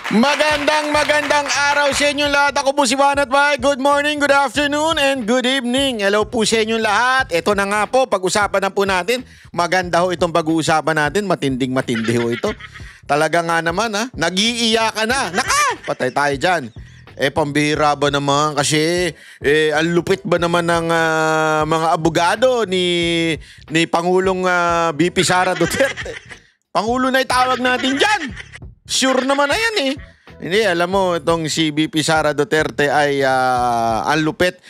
Magandang araw sa inyong lahat. Ako po si Banat Bay. Good morning, good afternoon, and good evening. Hello po sa inyong lahat. Ito na nga po, pag-usapan na po natin. Maganda ho itong pag-uusapan natin. Matinding-matindi ho ito. Talaga nga naman ha, nag-iiyakan na. Patay tayo dyan. Pambihira ba naman kasi ang lupit ba naman ng mga abogado ni Pangulong BP Sara Duterte. Pangulo na itawag natin dyan. Sure naman na yan eh. Hindi, alam mo, itong si BP Sara Duterte ay ang lupit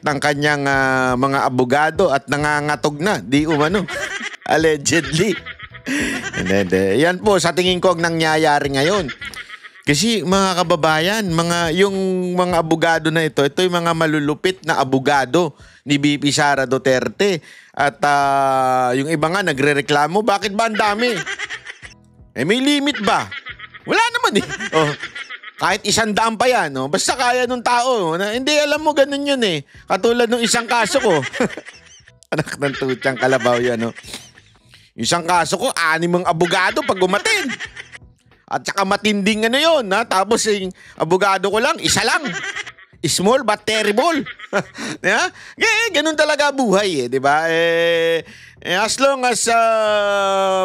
ng kanyang mga abogado at nangangatog na. Di umano. Allegedly. Hindi. Yan po, sa tingin ko ang nangyayari ngayon. Kasi mga kababayan, yung mga abogado na ito yung mga malulupit na abogado ni BP Sara Duterte. At yung iba nga nagrereklamo, bakit ba ang dami? May limit ba? Wala naman eh. Kahit 100 pa yan. Basta kaya nung tao. Hindi, alam mo, ganun yun eh. Katulad nung isang kaso ko. Anak ng tutyang kalabaw yan. Isang kaso ko, 6 ang abogado pag umatin. At saka matinding yun. Tapos yung abogado ko lang, 1 lang. Small but terrible. Ganun talaga buhay eh, di ba? As long as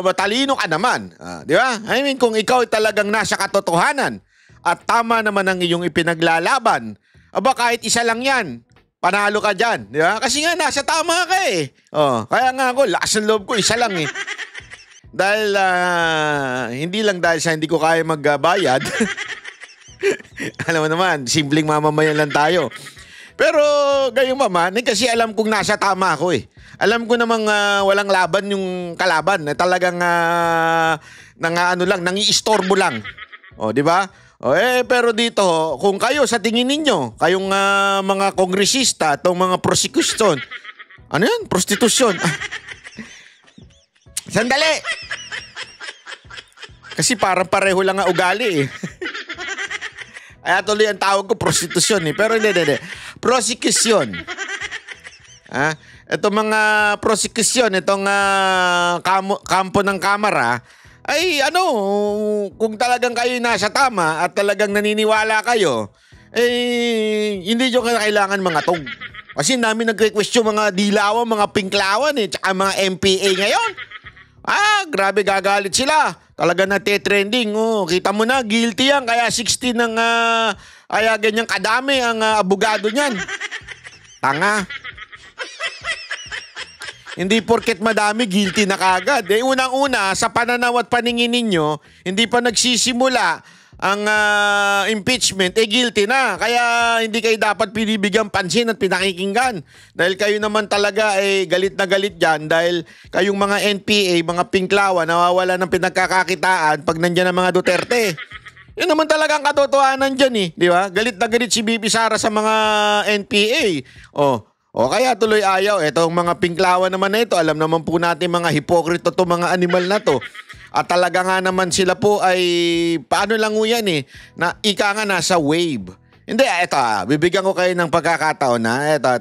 matalino ka naman, di ba? I mean, kung ikaw talagang nasa katotohanan at tama naman ang iyong ipinaglalaban, kahit 1 lang yan, panalo ka dyan, di ba? Kasi nga, nasa tama ka eh. Kaya nga ako, lakas ng loob ko, 1 lang eh. Dahil, hindi lang dahil sa hindi ko kaya magbayad. Alam mo naman, simpleng mamamayan lang tayo. Pero gayong maman, kasi alam kong nasa tama ako eh. Alam ko namang walang laban yung kalaban. Talagang nangiistorbo lang. Di ba? Pero dito, kung kayo sa tingin ninyo, kayong mga kongresista, itong mga prosecution, ano yan? Prostitusyon. Sandali! Kasi parang pareho lang ang ugali eh. Ay, tuloy ang tawag ko, prostitusyon eh. Pero hindi. Prosecution. Itong mga prosecution, itong kampo ng kamara, ay kung talagang kayo nasa tama at talagang naniniwala kayo, hindi nyo kailangan mga tog. Kasi namin nagre-question mga dilawan, mga pinklawan tsaka mga MPA ngayon. Grabe gagalit sila. Talaga nate-trending. Kita mo na, guilty yan. Kaya 16 ng, kaya ganyang kadami ang abogado niyan. Tanga. Hindi porket madami, guilty na kagad. Unang-una, sa pananaw at paningin ninyo, hindi pa nagsisimula ang impeachment, guilty na. Kaya hindi kayo dapat pinibigyan pansin at pinakikinggan. Dahil kayo naman talaga galit na galit dyan dahil kayong mga NPA, mga pinklawan, nawawala ng pinagkakakitaan pag nandyan ang mga Duterte. Yun naman talaga ang katotohanan dyan eh. Di ba? Galit na galit si BP Sara sa mga NPA. Kaya tuloy ayaw. Itong mga pinklawan naman na ito, alam naman po natin mga hipokrito to mga animal na to. At talaga nga naman sila po ay, paano lang yan eh, na ika nga nasa wave. Hindi, ito bibigyan ko kayo ng pagkakataon na, ito.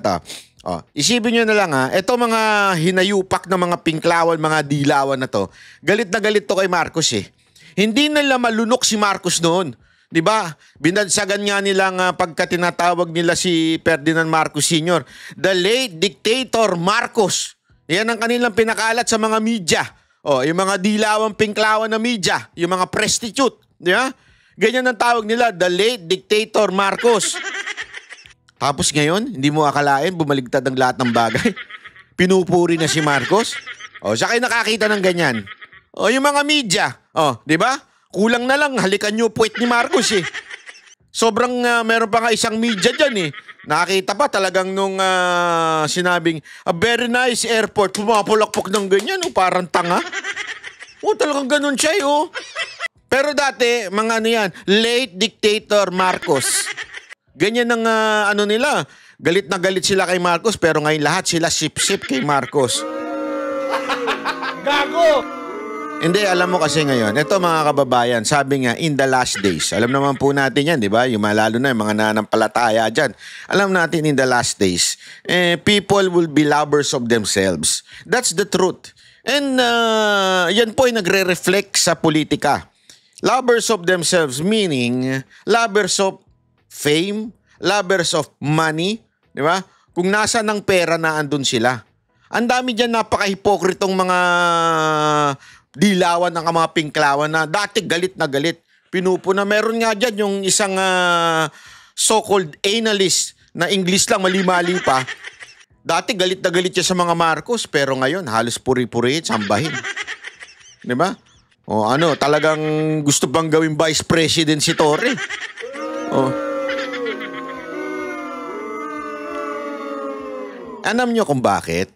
Isipin nyo na lang ito mga hinayupak na mga pinklawan, mga dilawan na to, galit na galit to kay Marcos eh. Hindi nila malunok si Marcos noon. Diba? Binansagan nga nilang pagka tinatawag nila si Ferdinand Marcos Sr. The late dictator Marcos. Yan ang kanilang pinakalat sa mga media. Yung mga dilawang pinklawan na media, yung mga prostitute, di ba? Ganyan ang tawag nila, the late dictator Marcos. Tapos ngayon, hindi mo akalain, bumaligtad ang lahat ng bagay. Pinupuri na si Marcos. Siya kayo nakakita ng ganyan. Yung mga media, di ba? Kulang na lang, halikan nyo puwet ni Marcos eh. Sobrang meron pa nga isang media dyan eh. Nakakita pa talagang nung sinabing, a very nice airport, pumapulakpok ng ganyan, parang tanga. Talagang ganun siya Pero dati, mga yan, late dictator Marcos. Ganyan ang nila. Galit na galit sila kay Marcos, pero ngayon lahat sila sip-sip kay Marcos. Gago! Hindi, alam mo kasi ngayon, ito mga kababayan, sabi nga, in the last days, alam naman po natin yan, di ba? Yung lalo na yung mga nanampalataya dyan. Alam natin in the last days, people will be lovers of themselves. That's the truth. And yan po ay nagre-reflect sa politika. Lovers of themselves meaning lovers of fame, lovers of money, di ba? Kung nasa ng pera na andun sila. Ang dami dyan napaka-hipokritong mga dilawan ng mga pinklawan na dati galit na galit. Pinupuna. Meron nga dyan yung isang so-called analyst na English lang, mali-mali pa. Dati galit na galit siya sa mga Marcos, pero ngayon halos puri-puri, sambahin. Di ba? O ano, talagang gusto bang gawing vice president si Torre? O. Alam nyo kung bakit?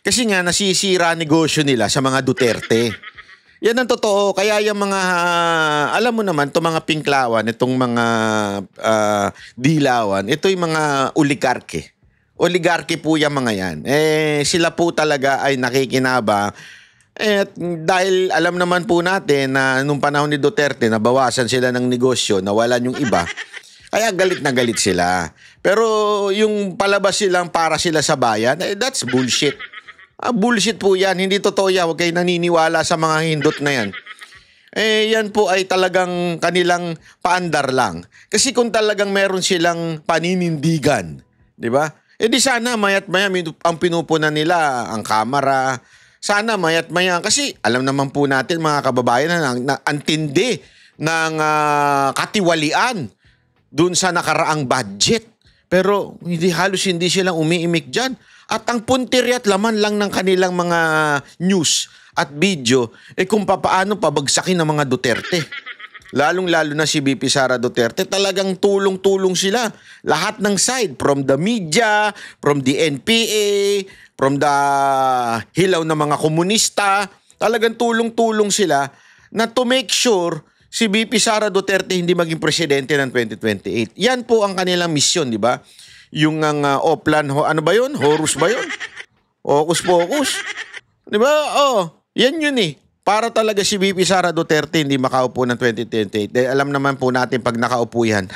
Kasi nga nasisira negosyo nila sa mga Duterte. Yan ang totoo. Kaya yung mga, alam mo naman, itong mga pinklawan, itong mga dilawan, ito yung mga oligarke. Oligarke po yung mga yan. Sila po talaga ay nakikinabang. Dahil alam naman po natin na nung panahon ni Duterte, nabawasan sila ng negosyo, nawalan yung iba. Kaya galit na galit sila. Pero yung palabas silang para sila sa bayan, that's bullshit. Bullshit po yan. Hindi totoo yan. Huwag kayo naniniwala sa mga hindot na yan. Yan po ay talagang kanilang paandar lang. Kasi kung talagang meron silang paninindigan, di ba? Di sana mayat maya ang pinupunan nila ang kamera. Sana mayat maya. Kasi alam naman po natin mga kababayan na antindi ng katiwalian dun sa nakaraang budget. Pero halos hindi silang umiimik dyan. At ang puntiri at laman lang ng kanilang mga news at video, kung papaano pabagsakin ng mga Duterte. Lalong-lalo na si VP Sara Duterte, talagang tulong-tulong sila. Lahat ng side, from the media, from the NPA, from the hilaw na mga komunista, talagang tulong-tulong sila na to make sure si VP Sara Duterte hindi maging presidente ng 2028. Yan po ang kanilang misyon, di ba? Yung Oplan, ano ba yun? Horus ba yun? Hocus Pocus. Di ba? Yan yun eh. Para talaga si VP Sara Duterte hindi makaupo ng 2028. Alam naman po natin pag nakaupo yan,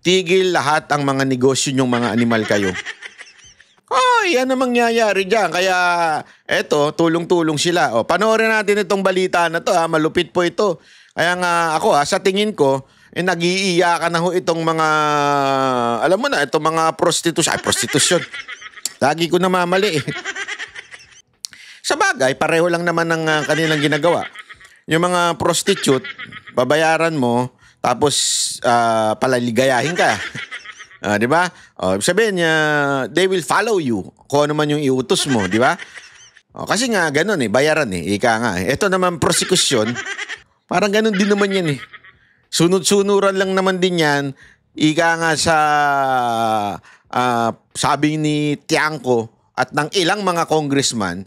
tigil lahat ang mga negosyo nyong mga animal kayo. Yan ang mangyayari dyan. Kaya, eto, tulong-tulong sila. Panoorin natin itong balita na to. Malupit po ito. Kaya nga ako, sa tingin ko, nag-iiyakan na ho itong mga, alam mo na, itong mga prostitusyon. Lagi ko namamali eh. Sa bagay, pareho lang naman ng kanilang ginagawa. Yung mga prostitute, babayaran mo, tapos palaligayahin ka. Di ba? Sabihin niya, they will follow you kung ano man yung iutos mo, di ba? Kasi nga, ganun eh, bayaran eh, ika nga eh. Ito naman, prosekusyon, parang ganun din naman yan eh. Sunod-sunuran lang naman din yan. Ika nga sa sabi ni Tiangco at ng ilang mga congressman,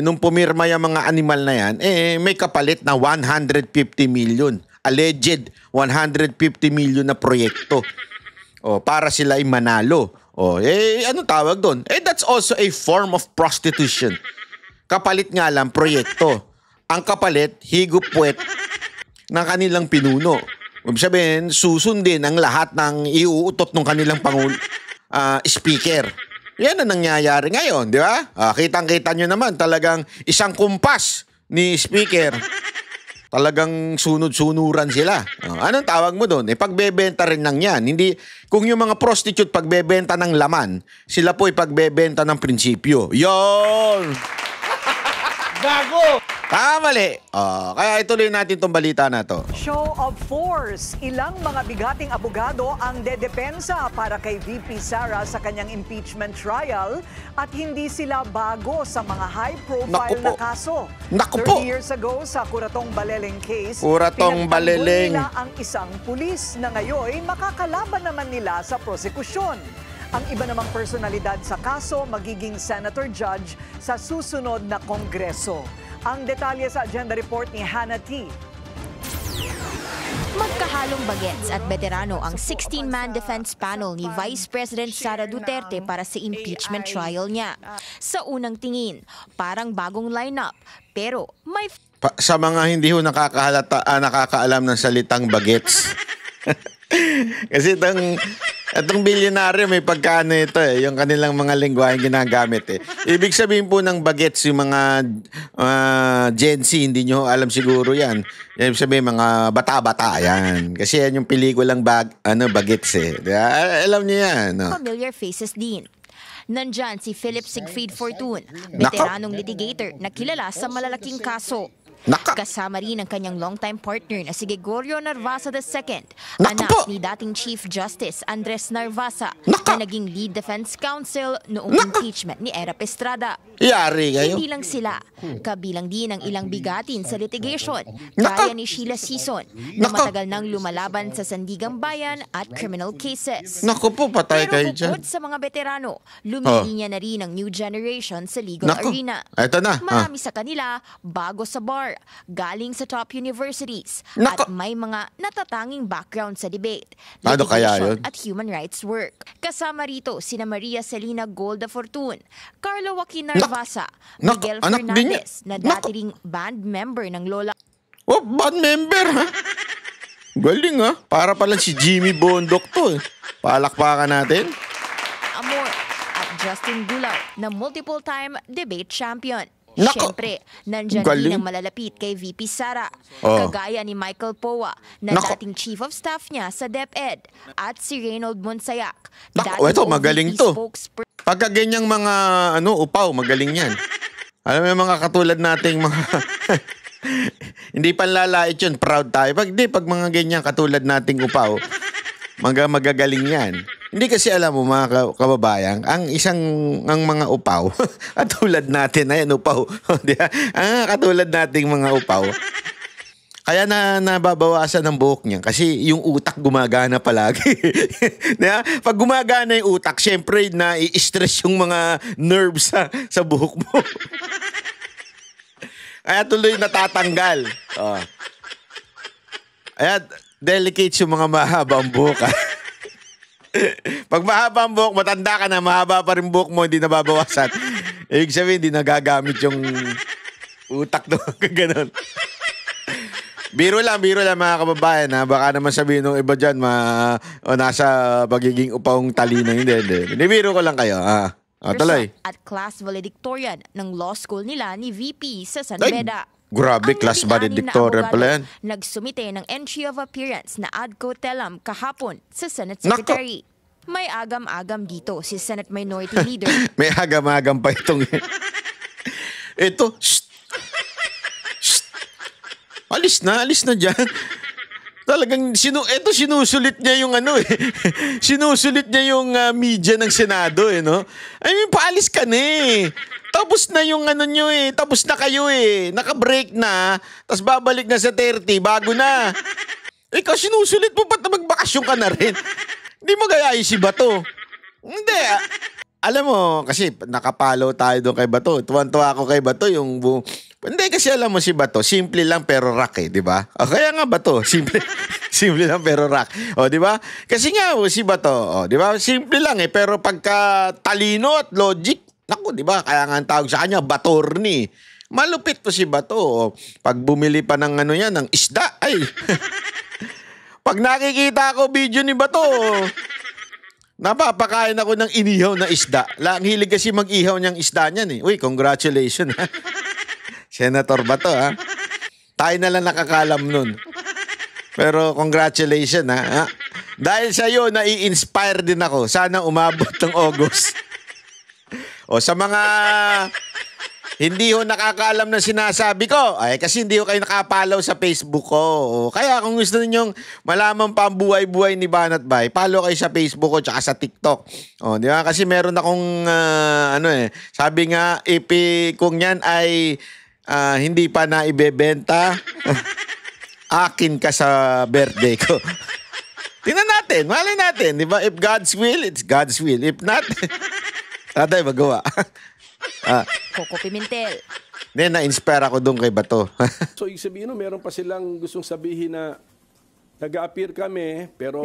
nung pumirma yung mga animal na yan, may kapalit na 150 million. Alleged 150 million na proyekto. Para sila ay manalo. Anong tawag doon? That's also a form of prostitution. Kapalit nga lang, proyekto. Ang kapalit, higop puwet ng kanilang pinuno. Ibig sabihin, susundin ang lahat ng iuutot ng kanilang speaker. Yan ang nangyayari ngayon, di ba? Kitang-kita nyo naman, talagang isang kumpas ni speaker. Talagang sunod-sunuran sila. Anong tawag mo doon? Pagbebenta rin lang yan. Hindi, kung yung mga prostitute pagbebenta ng laman, sila po pagbebenta ng prinsipyo. Yon! Gago! Mali. Kaya ituloy natin tong balita na to. Show of force. Ilang mga bigating abogado ang dedepensa para kay VP Sara sa kanyang impeachment trial at hindi sila bago sa mga high-profile na kaso. Naku po. 30 years ago sa Curatong Baleleng case, Curatong Baleleng. nila ang isang pulis na ngayon makakalaban naman nila sa prosekusyon. Ang iba namang personalidad sa kaso magiging senator judge sa susunod na kongreso. Ang detalye sa agenda report ni Hannah T. Magkahalong bagets at veterano ang 16-man defense panel ni Vice President Sara Duterte para sa impeachment trial niya. Sa unang tingin, parang bagong lineup, pero may... Sa mga hindi ho nakakaalam ng salitang bagets. Kasi Itong bilyonaryo may pagkaano ito yung kanilang mga lengguwahe ginagamit Ibig sabihin po ng bagets yung mga Gen Z, hindi nyo alam siguro yan. Ibig sabihin mga bata-bata yan. Kasi yan yung pelikulang bagets Alam nyo yan. No? Familiar faces din. Nandyan si Philip Siegfried Fortun, veteranong litigator na kilala sa malalaking kaso. Kasama rin ang kanyang longtime partner na si Gregorio Narvasa II, anak ni dating Chief Justice Andres Narvasa na naging lead defense counsel noong impeachment ni Erap Estrada. Yari kayo. Hindi lang sila, kabilang din ang ilang bigatin sa litigation, gaya ni Sheila Sison na matagal nang lumalaban sa Sandigang Bayan at criminal cases. Naku po, patay kayo Pero dyan. bukod sa mga veterano, lumilinya na rin ang new generation sa legal arena. Ito na. Marami sa kanila bago sa bar, galing sa top universities, at may mga natatanging background sa debate, Ano kaya litigation yun? at human rights work. Kasama rito sina Maria Celina Golda Fortun, Carlo Joaquin Narvasa, Miguel anak din Fernandez na dati ring band member ng Lola Oh, band member ha? Galing ha? Para pala si Jimmy Bondok to Palakpakan natin. Amor at Justin Gulaw na multiple-time debate champion. Nako. Siyempre, nandyan Galing. din ang malalapit kay VP Sara, Oh. kagaya ni Michael Poa na Nako. dating chief of staff niya sa DepEd, at si Reynold Monsayak, Nako, dating eto, magaling OVP to. spokesperson. Pagka ganyang mga upaw, magaling yan. Alam mo yung mga katulad nating mga... Hindi panlalait yun, proud tayo. Pag mga ganyan katulad nating upaw, magagaling yan. Hindi kasi alam mo mga kababayan, ang mga upaw, katulad natin, ayan upaw, di ba? Katulad nating mga upaw, kaya nababawasan ng buhok niya kasi yung utak gumagana palagi. Diba? Pag gumagana yung utak, syempre na-i-stress yung mga nerves sa buhok mo. Kaya tuloy natatanggal. Oh. Kaya delicate yung mga mahabang buhok. Pag mahaba ang buhok, matanda ka na, mahaba pa rin buhok mo, hindi nababawasan. Ibig sabihin, hindi nagagamit yung utak doon. Ganon. Biro lang mga kababayan. Baka naman sabihin ng iba dyan, nasa pagiging upawang talino. Hindi. Biro ko lang kayo. Tuloy. At class valedictorian ng law school nila ni VP sa San Ay, Beda. grabe, Ang class labing-anim na valedictorian abogado pala yan. Nagsumite ng entry of appearance na ad cotelem kahapon sa Senate Nako. Secretary. May agam-agam dito si Senate Minority Leader. May agam-agam pa itong... Ito, shh. Shh. Alis na dyan. Talagang, sinusulit niya yung sinusulit niya yung media ng Senado, no? I mean, paalis ka na Tapos na yung nyo Tapos na kayo Naka-break na. Tapos babalik na sa 30, bago na. Ikaw, sinusulit mo, ba't na magbakasyon ka na rin? Hindi mo gayahin si Bato. Hindi. Alam mo, kasi nakapalo tayo doon kay Bato. Tuwan-tuwa ako kay Bato yung... Hindi, kasi alam mo si Bato, simple lang pero rock di ba? O, kaya nga Bato, simple lang pero rock. O, di ba? Kasi nga si Bato, di ba? Simple lang pero pagka talino at logic, naku, di ba? Kaya nga ang tawag sa kanya, Batorni. Malupit to si Bato. O, pag bumili pa ng ng isda, ay... Pag nakikita ko video ni Bato, napapakain ako ng inihaw na isda. Lang hilig kasi mag-ihaw niyang isda niyan Uy, congratulations ha. Senator Bato ha. Tayo na lang nakakalam nun. Pero congratulations ha. Dahil sa iyo, nai-inspire din ako. Sana umabot ng August. O sa mga hindi nakakaalam na sinasabi ko, ay kasi hindi kayo nakapollow sa Facebook ko. O, kaya kung gusto ninyong malaman pa ang buhay-buhay ni Banat Bay, follow kayo sa Facebook ko tsaka sa TikTok. O, di ba? Kasi meron akong sabi nga kung yan ay hindi pa na ibebenta, akin ka sa birthday ko. Tingnan natin, malay natin, di ba? If God's will, it's God's will. If not, tatay magawa. Coco Pimentel. Na-inspire ako doon kay Bato. So, ibig sabihin, meron pa silang gustong sabihin na nag-a-appear kami, pero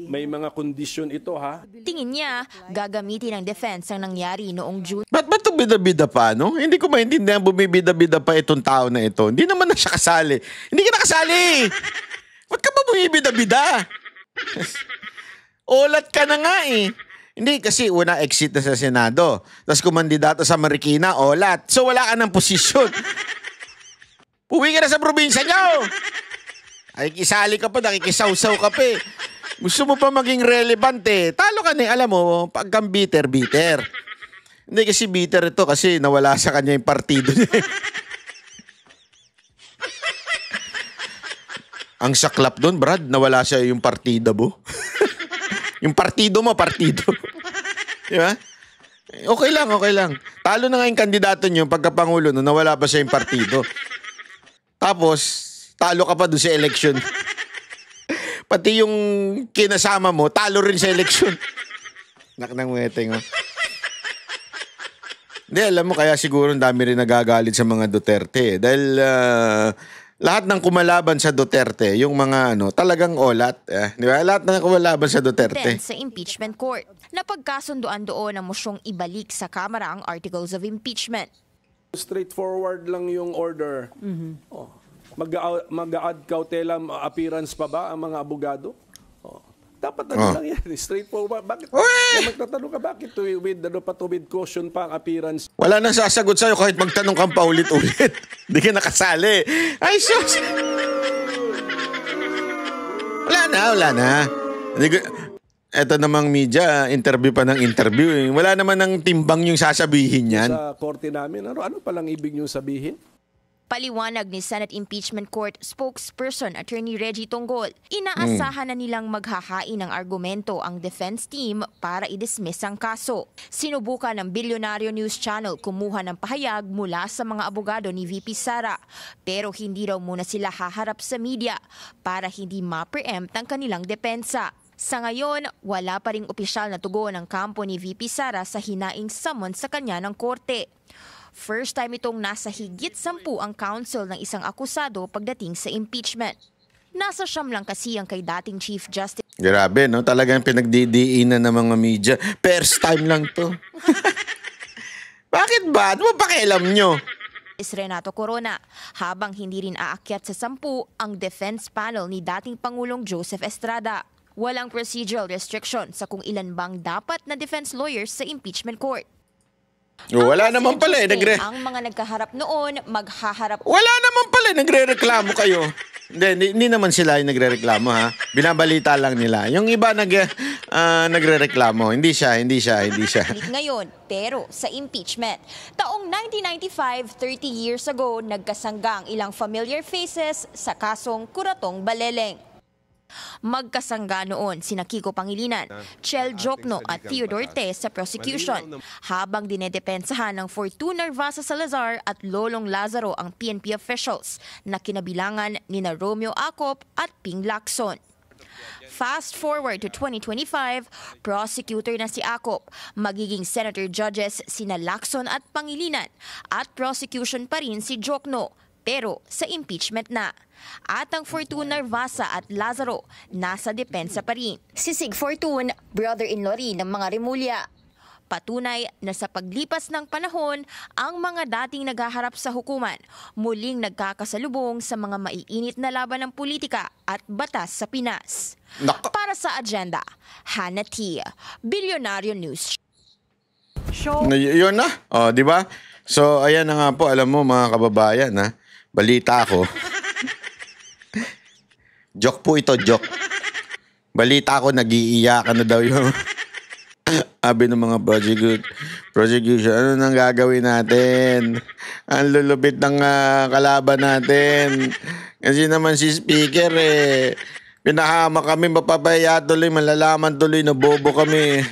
may mga kondisyon ito, ha? Tingin niya, gagamitin ng defense ang nangyari noong June Ba't ito bida-bida pa, no? Hindi ko maintindihan bumibida-bida pa itong tao na ito. Hindi naman na siya kasali. Hindi ka nakasali! Ba't ka ba bumibida-bida? Olat ka na nga eh. Hindi, kasi una exit na sa Senado. Tapos kumandidato sa Marikina, olat. So wala ka ng posisyon. Uwi ka na sa probinsya niyo. Ay, kisali ka pa, nakikisaw-saw ka pa eh. Gusto mo pa maging relevant eh. Talo ka na eh. Alam mo, pagkang bitter. Hindi kasi bitter ito kasi nawala sa kanya yung partido niya. Ang saklap doon, Brad, nawala siya yung partido mo. Yung partido mo, partido. Di ba? Okay lang. Talo na nga yung kandidato niyo pagkapangulo no, nawala pa siya yung partido. Tapos, talo ka pa doon sa election. Pati yung kinasama mo, talo rin sa election. Naknang weteng, oh. Hindi, alam mo, kaya siguro ang dami rin nagagalit sa mga Duterte. Dahil lahat ng kumalaban sa Duterte, yung mga talagang olat. Di ba? Lahat ng kumalaban sa Duterte. Sa impeachment court, napagkasunduan doon ang mosyong ibalik sa Kamara ang articles of impeachment. Straightforward lang yung order. Mag-a-add cautela appearance pa ba ang mga abogado? Dapat lang yan. Straightforward. Bakit? Magtatanong ka, bakit with caution pa ang appearance? Wala nang sasagot sa'yo kahit magtanong kang paulit-ulit. Hindi ka nakasali. Ay, sus! Wala na. Eto namang media, interview pa ng interview. Wala naman ng timbang yung sasabihin yan. Sa korte namin, ano palang ibig niyong sabihin? Paliwanag ni Senate Impeachment Court spokesperson Attorney Reggie Tonggol, inaasahan na nilang maghahain ng argumento ang defense team para i-dismiss ang kaso. Sinubukan ng Bilyonaryo News Channel kumuha ng pahayag mula sa mga abogado ni VP Sara, pero hindi raw muna sila haharap sa media para hindi ma-preempt ang kanilang depensa. Sa ngayon, wala pa ring opisyal na tugon ng kampo ni VP Sara sa hinaing summon sa kanya ng korte. First time itong nasa higit 10 ang counsel ng isang akusado pagdating sa impeachment. Nasa siyam lang kasi ang kay dating Chief Justice. Grabe, no? Talagang pinagdidiinan ng mga media. First time lang to. Bakit ba? Ano ba pakialam nyo? Renato Corona, habang hindi rin aakyat sa 10 ang defense panel ni dating Pangulong Joseph Estrada. Walang procedural restriction sa kung ilan bang dapat na defense lawyers sa impeachment court. Wala naman pala eh. Ang mga nagkaharap noon, maghaharap. Wala naman pala eh. Nagre-reklamo kayo. Hindi naman sila yung nagre-reklamo, ha? Binabalita lang nila. Yung iba nagre-reklamo. Hindi siya. Ngayon, pero sa impeachment. Taong 1995, 30 years ago, nagkasangga ang ilang familiar faces sa kasong Kuratong Baleleng. Magkasangga noon sina Kiko Pangilinan, Chel Jokno at Theodore Te sa prosecution, habang dinedepensahan ng Fortuna Vasa Salazar at Lolong Lazaro ang PNP officials na kinabilangan nina Romeo Acop at Ping Lacson. Fast forward to 2025, prosecutor na si Acop, magiging senator judges sina Lacson at Pangilinan, at prosecution pa rin si Jokno, pero sa impeachment na. At ang Fortuna Vasa at Lazaro nasa depensa pa rin. Si Sig Fortun, brother-in-law rin ng mga Remulla. Patunay na sa paglipas ng panahon, ang mga dating naghaharap sa hukuman muling nagkakasalubong sa mga maiinit na laban ng politika at batas sa Pinas. Para sa agenda, Hannah T. Bilyonaryo News. Yun na. Di ba? So, ayan na nga po. Alam mo mga kababayan, ha? Balita ko. Joke po ito, joke. Balita ko, nag-iiyakan na daw yung sabi ng mga prosecution. Ano nang gagawin natin? Ang lulupit ng kalaban natin. Kasi naman si speaker pinahama kami, mapapaya tuloy, malalaman tuloy na bobo kami.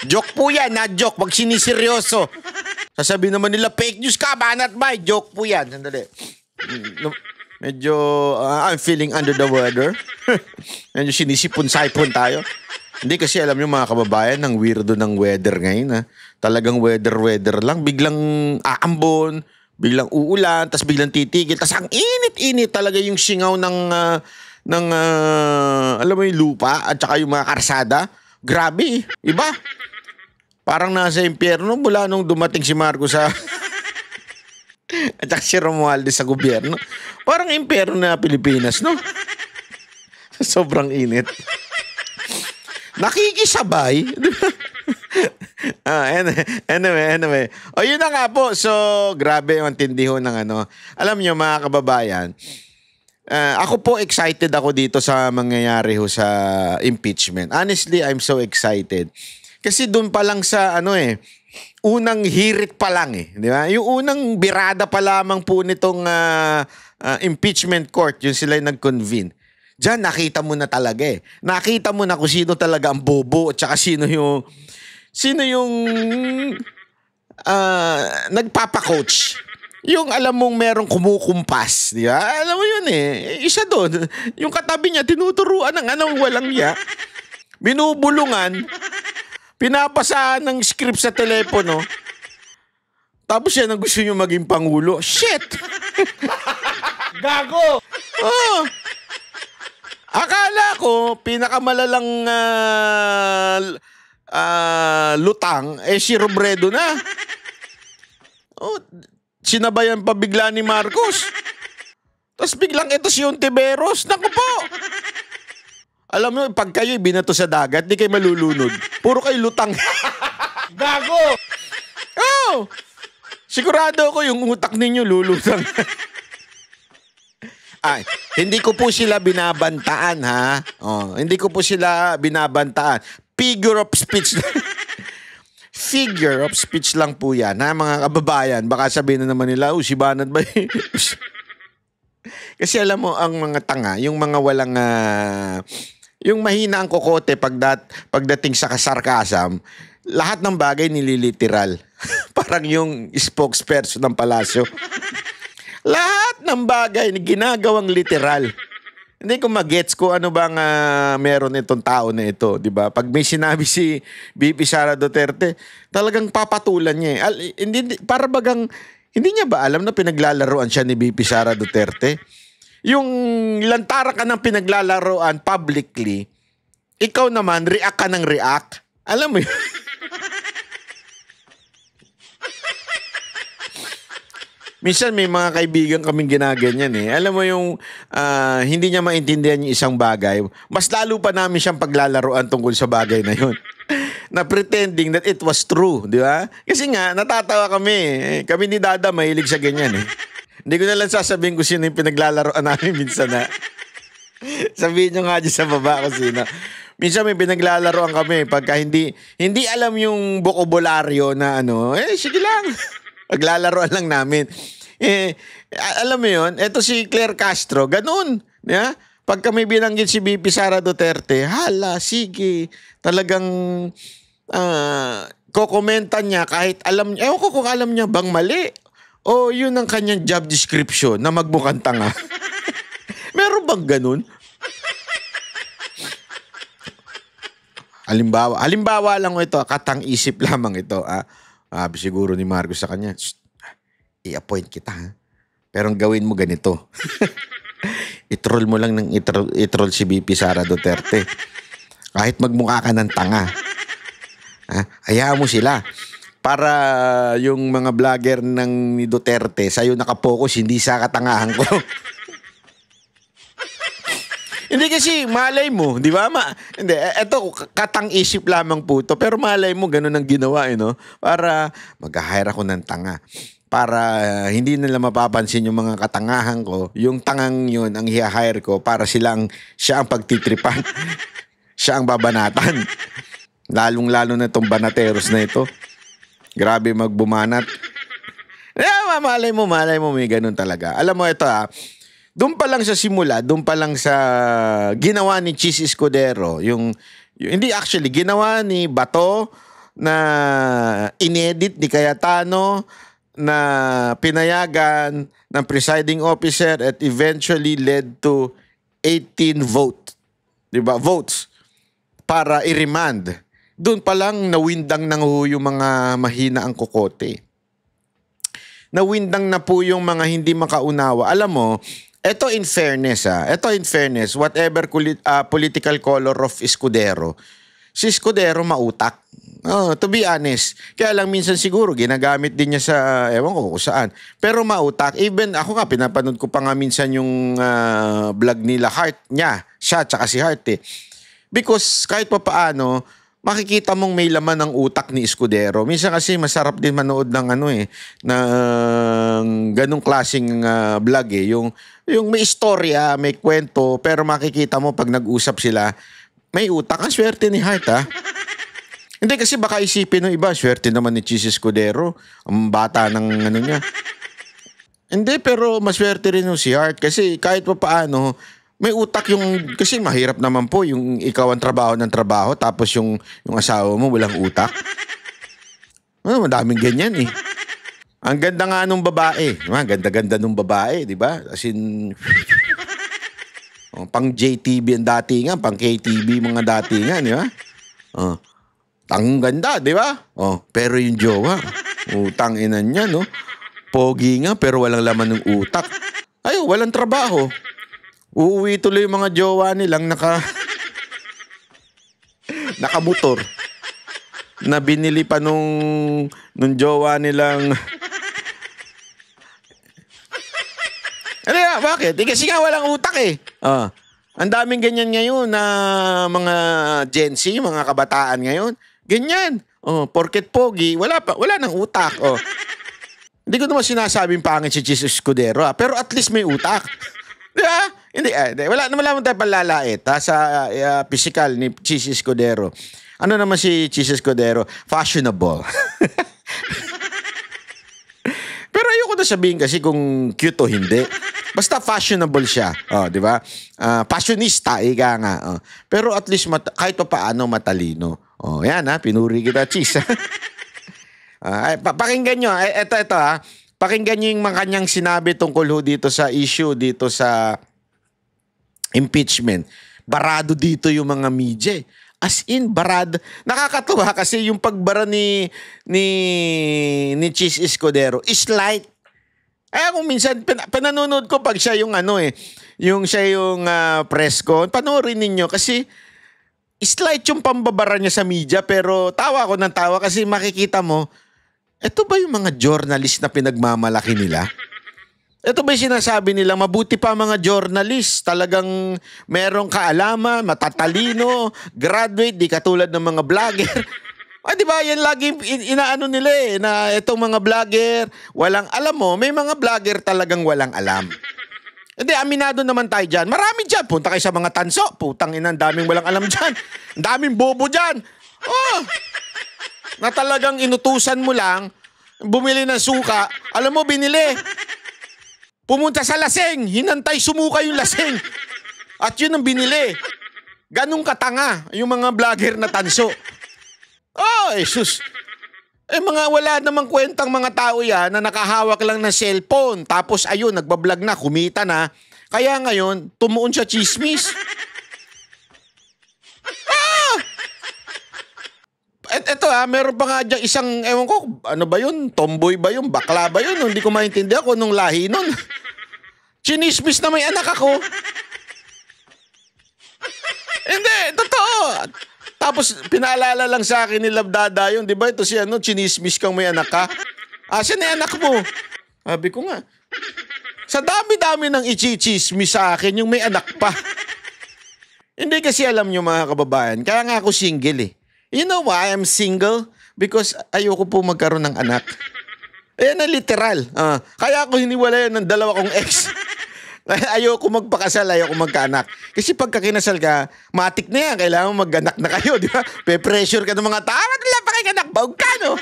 Joke po yan, na joke. Pag siniseryoso. Sasabihin naman nila, fake news ka, banat ba? Joke po yan. Sandali. Medyo, I'm feeling under the weather. Medyo sinisipon-saipon tayo. Hindi kasi alam nyo mga kababayan, ang weirdo ng weather ngayon. Ha? Talagang weather lang. Biglang aambon, biglang uulan, tas biglang titigil. Tas ang init-init talaga yung singaw ng alam mo yung lupa at saka yung mga karsada. Grabe, iba. Parang nasa impyerno mula nung dumating si Marcos sa at saka si Romualdez sa gobyerno. Parang impyerno na Pilipinas, no? Sobrang init. Nakikisabay. Anyway. O yun na nga po. So, grabe yung tindiho ng ano. Alam nyo mga kababayan, ako po excited ako dito sa mangyayari ho sa impeachment. Honestly, I'm so excited. Kasi doon pa lang sa unang hirit pa lang di ba? Yung unang birada pa lamang po nitong impeachment court, yung sila yung nag-convene. Diyan, nakita mo na talaga Nakita mo na kung sino talaga ang bobo at saka sino yung nagpapa-coach. Yung alam mong merong kumukumpas, di ba? Alam mo yun Isa doon, yung katabi niya, tinuturuan ng walang ya. Binubulungan, pinapasahan ng script sa telepono. Tapos yan ang gusto niyo maging pangulo. Shit! Gago! Oh. Akala ko, pinakamalalang lutang, si Robredo na. Oh, sinabayan pa bigla ni Marcos. Tapos biglang ito si Ontiveros. Naku po! Alam mo, pag kayo binato sa dagat, di kayo malulunod. Puro kayo lutang. Gago! Oh! Sigurado ako yung utak ninyo lulutang. Ay, hindi ko po sila binabantaan, ha? Oh, hindi ko po sila binabantaan. Figure of speech. Figure of speech lang po yan, ha, mga kababayan. Baka sabihin na naman nila, si Banat ba? Kasi alam mo, ang mga tanga, yung mga walang, yung mahina ang kokote pagdating sa kasarkasam, lahat ng bagay nililiteral. Parang yung spokesperson ng palasyo. Lahat ng bagay ginagawang literal. Hindi ko magets kung ano bang meron itong tao na ito, di ba? Pag may sinabi si VP Sara Duterte, talagang papatulan niya. Para bagang, hindi niya ba alam na pinaglalaroan siya ni VP Sara Duterte? Yung lantara ka ng pinaglalaroan publicly, ikaw naman, react ka ng react. Alam mo yun? Minsan may mga kaibigan kaming ginaganyan Alam mo yung hindi niya maintindihan yung isang bagay. Mas lalo pa namin siyang paglalaroan tungkol sa bagay na yun. Na pretending that it was true, di ba? Kasi nga, natatawa kami. Kami ni Dada mahilig sa ganyan Hindi ko na lang sasabihin kung sino yung pinaglalaroan namin minsan na. Sabihin nyo nga dyan sa baba kung sino. Minsan may pinaglalaroan kami pagka hindi alam yung bokabularyo na sige lang. Paglalaroan lang namin. Alam mo yun, eto si Claire Castro, ganun. Yeah? Pag kami binanggit si VP Sara Duterte, hala, sige. Talagang kokomentan niya kahit alam niya, ewan ko kung alam niya bang mali. O yun ang kanyang job description na magmukhang tanga. Meron bang ganun? Halimbawa lang ito, katang-isip lamang ito. Siguro ni Marcos sa kanya, i-appoint kita pero ang gawin mo ganito. I-troll mo lang ng i-troll si VP Sara Duterte. Kahit magmukha ka ng tanga. Hayaan mo sila. Para yung mga vlogger ng ni Duterte, sa'yo nakapokus, hindi sa katangahan ko. Hindi kasi malay mo, di ba? Hindi, eto katang-isip lamang po to, pero malay mo ganun ang ginawa, para mag-hire ako ng tanga. Para hindi nila mapapansin yung mga katangahan ko, yung tangang yun ang i-hire ko para siya ang pagtitripan. Siya ang babanatan. Lalong-lalo na itong banateros na ito. Grabe magbumanat. Malay mo, may ganun talaga. Alam mo ito doon pa lang sa simula, doon pa lang sa ginawa ni Chis Escudero, hindi actually, ginawa ni Bato na inedit ni Cayetano na pinayagan ng presiding officer at eventually led to 18 votes para i-remand. Doon pa lang nawindang ng yung mga mahina ang kokote. Nawindang na po yung mga hindi makaunawa. Alam mo, ito in fairness, whatever political color of Escudero, si Escudero mautak. Oh, to be honest. Kaya lang minsan siguro ginagamit din niya sa ewan ko kung saan. Pero mautak. Even ako nga pinapanood ko pa nga minsan yung vlog nila Heart niya. Siya tsaka si Heart eh. Because kahit pa paano, makikita mong may laman ng utak ni Escudero. Minsan kasi masarap din manood ng ng ganung klaseng vlog eh. Yung may istorya, may kwento, pero makikita mo pag nag-usap sila, may utak. Ang swerte ni Heart ha. Hindi kasi baka isipin ng iba, swerte naman ni Chis Escudero, ang bata ng niya. Hindi, pero maswerte rin yung si Heart kasi kahit pa paano, may utak yung, kasi mahirap naman po yung ikaw ang trabaho ng trabaho tapos yung asawa mo walang utak. Madaming ganyan eh. Ang ganda nga nung babae. Ganda-ganda nung babae, di ba? As in, pang JTV ang datingan, pang KTV mga datingan, di ba? Ang ganda, di ba? Pero yung jowa, utang inan niya, no? Pogi nga, pero walang laman ng utak. Ay, walang trabaho. Uuwi tuloy yung mga jowa nilang nakamotor. Na binili pa nung jowa nilang... Ano nga, bakit? Kasi nga walang utak eh. Ang daming ganyan ngayon na mga Gen Z, mga kabataan ngayon. Ganyan. Porket pogi, wala nang utak. Hindi ko naman sinasabing pangit si Chis Escudero, pero at least may utak. Di ba? Hindi. Wala naman tayo palalait sa physical ni Chis Escudero. Ano naman si Chis Escudero? Fashionable. Pero ayoko na sabihin kasi kung cute o hindi. Basta fashionable siya. Di ba? Fashionista, ika nga. Pero at least kahit pa paano matalino. Yan pinuri kita, Chis. Pakinggan nyo. Ito pakinggan nyo yung mga kanyang sinabi tungkol dito sa issue, dito sa impeachment. Barado dito yung mga media. As in, barado. Nakakatuwa kasi yung pagbara ni Chis Escudero is light. Kung minsan, pananonood ko pag siya yung press con, panoorin ninyo kasi slight yung pambabara niya sa media pero tawa ko ng tawa kasi makikita mo, ito ba yung mga journalist na pinagmamalaki nila? Ito ba yung sinasabi nila, mabuti pa mga journalist, talagang merong kaalaman, matatalino, graduate, di katulad ng mga vlogger. Di ba, yan lagi inaano nila na itong mga vlogger, alam mo, may mga vlogger talagang walang alam. Hindi, aminado naman tayo dyan. Marami dyan. Punta kayo sa mga tanso. Putang ina, daming walang alam dyan. Daming bobo dyan. Na talagang inutusan mo lang, bumili ng suka, alam mo, binili. Pumunta sa laseng, hinantay sumuka yung laseng. At yun ang binili. Ganong katanga yung mga vlogger na tanso. Jesus. Mga wala namang kwentang mga tao yan na nakahawak lang ng cellphone. Tapos ayun, nagbablog na, kumita na. Kaya ngayon, tumuon siya chismis. Ito meron pa nga dyan isang, ewan ko, ano ba yun? Tomboy ba yun? Bakla ba yun? Hindi ko maintindihan kung nung lahi nun. Chinismis na may anak ako. Hindi, totoo. Tapos pinaalala lang sa akin ni Labdada yun, di ba? Ito si chinismis kang may anak ka. Asan na anak mo? Sabi ko nga. Sa dami-dami ng ichichismis sa akin, yung may anak pa. Hindi kasi alam nyo mga kababayan, kaya nga ako single eh. You know why I'm single? Because ayoko po magkaroon ng anak. Ayan na literal. Kaya ako hiniwalayan ng dalawa kong ex. Ayoko magpakasal, ayoko magkaanak. Kasi pagka kinasal ka, matik na yan. Kailangan mo mag-anak na kayo, di ba? Pe-pressure ka ng mga tao. Wala pa kayo anak, baog ka, no?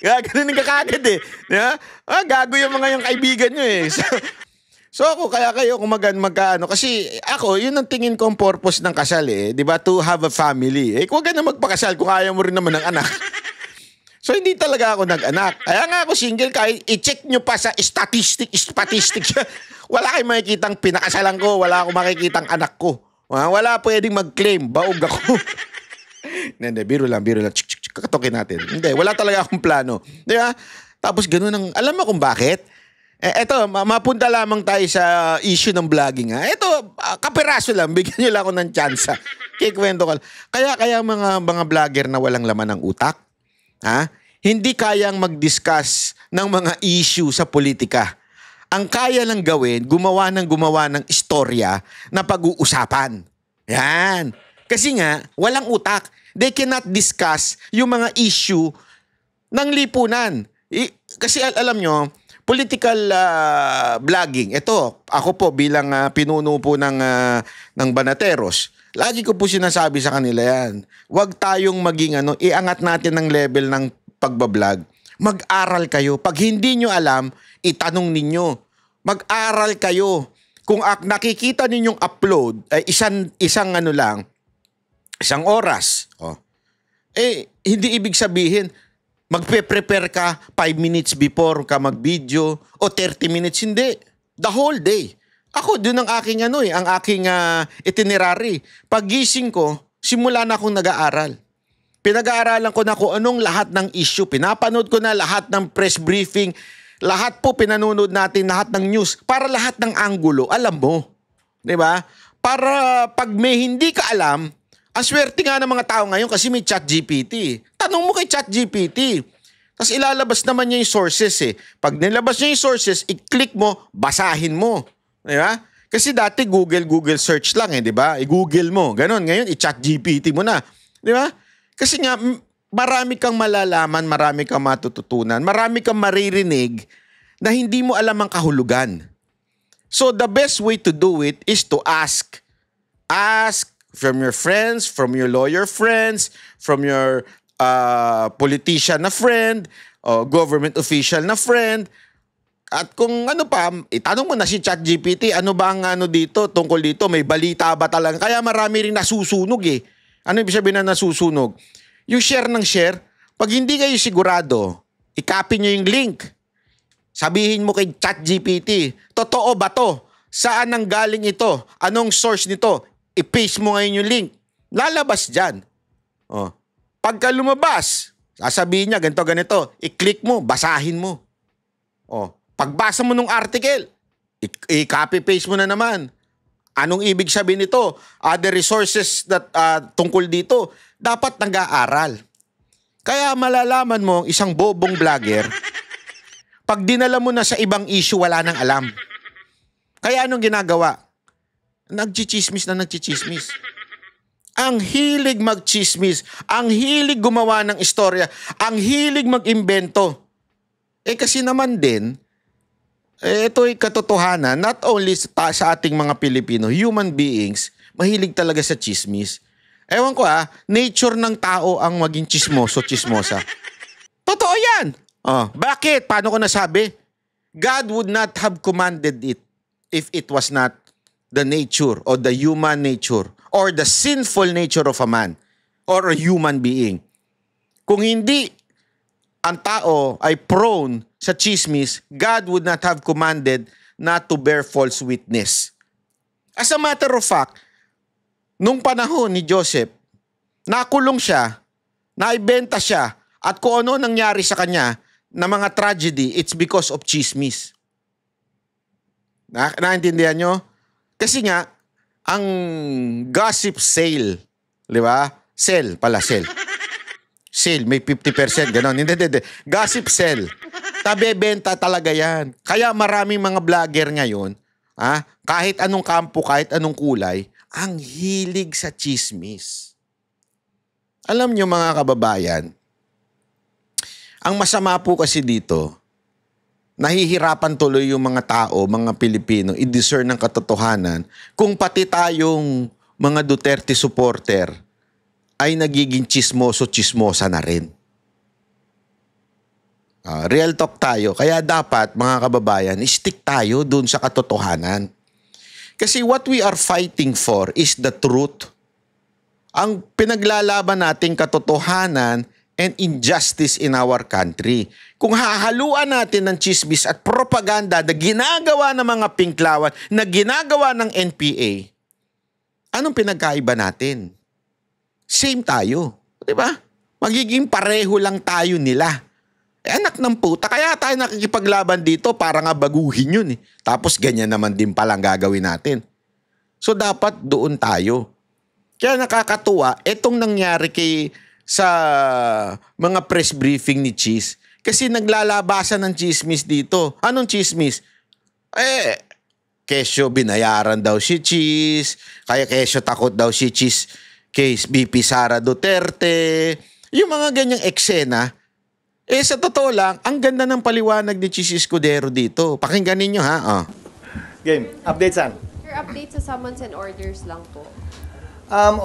Ganun ka kagad eh. Di ba? Gago yung mga yung kaibigan nyo eh. So ako, kaya kayo kung magkaano. Kasi ako, yun ang tingin ko ang purpose ng kasal eh. Di ba? To have a family. Huwag ka na magpakasal kung kaya mo rin naman ng anak. So hindi talaga ako nag-anak. Kaya nga ako single, kahit i-check nyo pa sa statistics. Wala kayong makikitang pinakasalan ko. Wala akong makikitang anak ko. Wala pwedeng mag-claim. Baog ako. Hindi, biro lang. Kakatokin natin. Hindi, wala talaga akong plano. Di ba? Tapos ganun ang, alam mo kung bakit? Eto, mapunta lamang tayo sa issue ng vlogging. Ha? Ito, kapiraso lang. Bigyan niyo lang ako ng tsansa. Kikwento ko. Kaya mga vlogger na walang laman ng utak, ha? Hindi kayang mag-discuss ng mga issue sa politika. Ang kaya lang gawin, gumawa ng istorya na pag-uusapan. Yan. Kasi nga, walang utak. They cannot discuss yung mga issue ng lipunan. Kasi alam nyo, political vlogging, ito, ako po bilang pinuno po ng Banateros, lagi ko po sinasabi sa kanila yan, huwag tayong maging iangat natin ng level ng pagbablog. Mag-aral kayo. Pag hindi nyo alam, itanong ninyo. Mag-aral kayo. Kung nakikita ninyong upload, ay isang oras, hindi ibig sabihin, magpe-prepare ka 5 minutes before ka mag-video o 30 minutes, hindi. The whole day. Ako, dun ang aking itinerary. Paggising ko, simula na akong nag-aaral. Pinag-aaralan ko na kung anong lahat ng issue. Pinapanood ko na lahat ng press briefing. Lahat po pinanonood natin, lahat ng news. Para lahat ng anggulo, alam mo. Diba? Para pag may hindi ka alam, ang swerte nga ng mga tao ngayon kasi may ChatGPT. Tanong mo kay ChatGPT. Tapos ilalabas naman niya yung sources eh. Pag nilabas niya yung sources, i-click mo, basahin mo. Di ba? Kasi dati Google search lang eh, di ba? I-Google mo. Ganon. Ngayon, i-ChatGPT mo na. Di ba? Kasi nga, marami kang malalaman, marami kang matututunan, marami kang maririnig na hindi mo alam ang kahulugan. So the best way to do it is to ask. Ask from your friends, from your lawyer friends, from your politician na friend, o government official na friend. At kung ano pa, itanong mo na si ChatGPT, ano ba ang dito, tungkol dito, may balita ba talaga? Kaya marami rin nasusunog eh. Ano ibig sabihin na nasusunog? Yung share ng share, pag hindi kayo sigurado, i-copy nyo yung link. Sabihin mo kay ChatGPT, totoo ba to? Saan nang galing ito? Anong source nito? I-paste mo ngayon yung link. Lalabas dyan. Oh. Pagka lumabas, sasabihin niya, ganito, i-click mo, basahin mo. Oh. Pagbasa mo nung article, i-copy-paste mo na naman. Anong ibig sabihin nito? Other resources that tungkol dito, dapat nag-aaral. Kaya malalaman mo isang bobong vlogger, pag dinala mo na sa ibang issue, wala nang alam. Kaya anong ginagawa? Nagchichismis. Ang hilig magchismis, ang hilig gumawa ng istorya, ang hilig mag-imbento. Kasi naman din, ito'y katotohanan, not only sa ating mga Pilipino, human beings, mahilig talaga sa chismis. Ewan ko nature ng tao ang maging chismosa. Totoo yan. Bakit? Paano ko nasabi? God would not have commanded it if it was not the nature or the human nature or the sinful nature of a man or a human being. Kung hindi ang tao ay prone sa chismis, God would not have commanded not to bear false witness. As a matter of fact, nung panahon ni Joseph, nakulong siya, naibenta siya, at kung ano nangyari sa kanya na mga tragedy, it's because of chismis. Naintindihan nyo? Kasi nga, ang gossip sale, di ba? Sale, Sale, may 50%, gano'n. Hindi. Gossip sale. Tabebenta talaga yan. Kaya maraming mga vlogger ngayon, kahit anong kampo, kahit anong kulay, ang hilig sa chismis. Alam nyo mga kababayan, ang masama po kasi dito, nahihirapan tuloy yung mga tao, mga Pilipino, i-discern ng katotohanan kung pati tayong mga Duterte supporter ay nagiging chismosa na rin. Real talk tayo. Kaya dapat, mga kababayan, stick tayo dun sa katotohanan. Kasi what we are fighting for is the truth. Ang pinaglalaban nating katotohanan and injustice in our country. Kung hahaluan natin ng chismis at propaganda na ginagawa ng mga pinklawan, na ginagawa ng NPA, anong pinagkaiba natin? Same tayo. Diba? Magiging pareho lang tayo nila. Anak ng puta, kaya tayo nakikipaglaban dito para nga baguhin yun eh. Tapos ganyan naman din palang gagawin natin. So dapat doon tayo. Kaya nakakatuwa, itong nangyari sa mga press briefing ni Cheese. Kasi naglalabasan ng chismis dito. Anong chismis? Kesyo binayaran daw si Cheese. Kaya kesyo takot daw si Cheese kay VP Sara Duterte. Yung mga ganyang eksena. Sa totoo lang, ang ganda ng paliwanag ni Cheese Escudero dito. Pakinggan ninyo ha. Game. Update saan? Your update sa summons and orders lang po.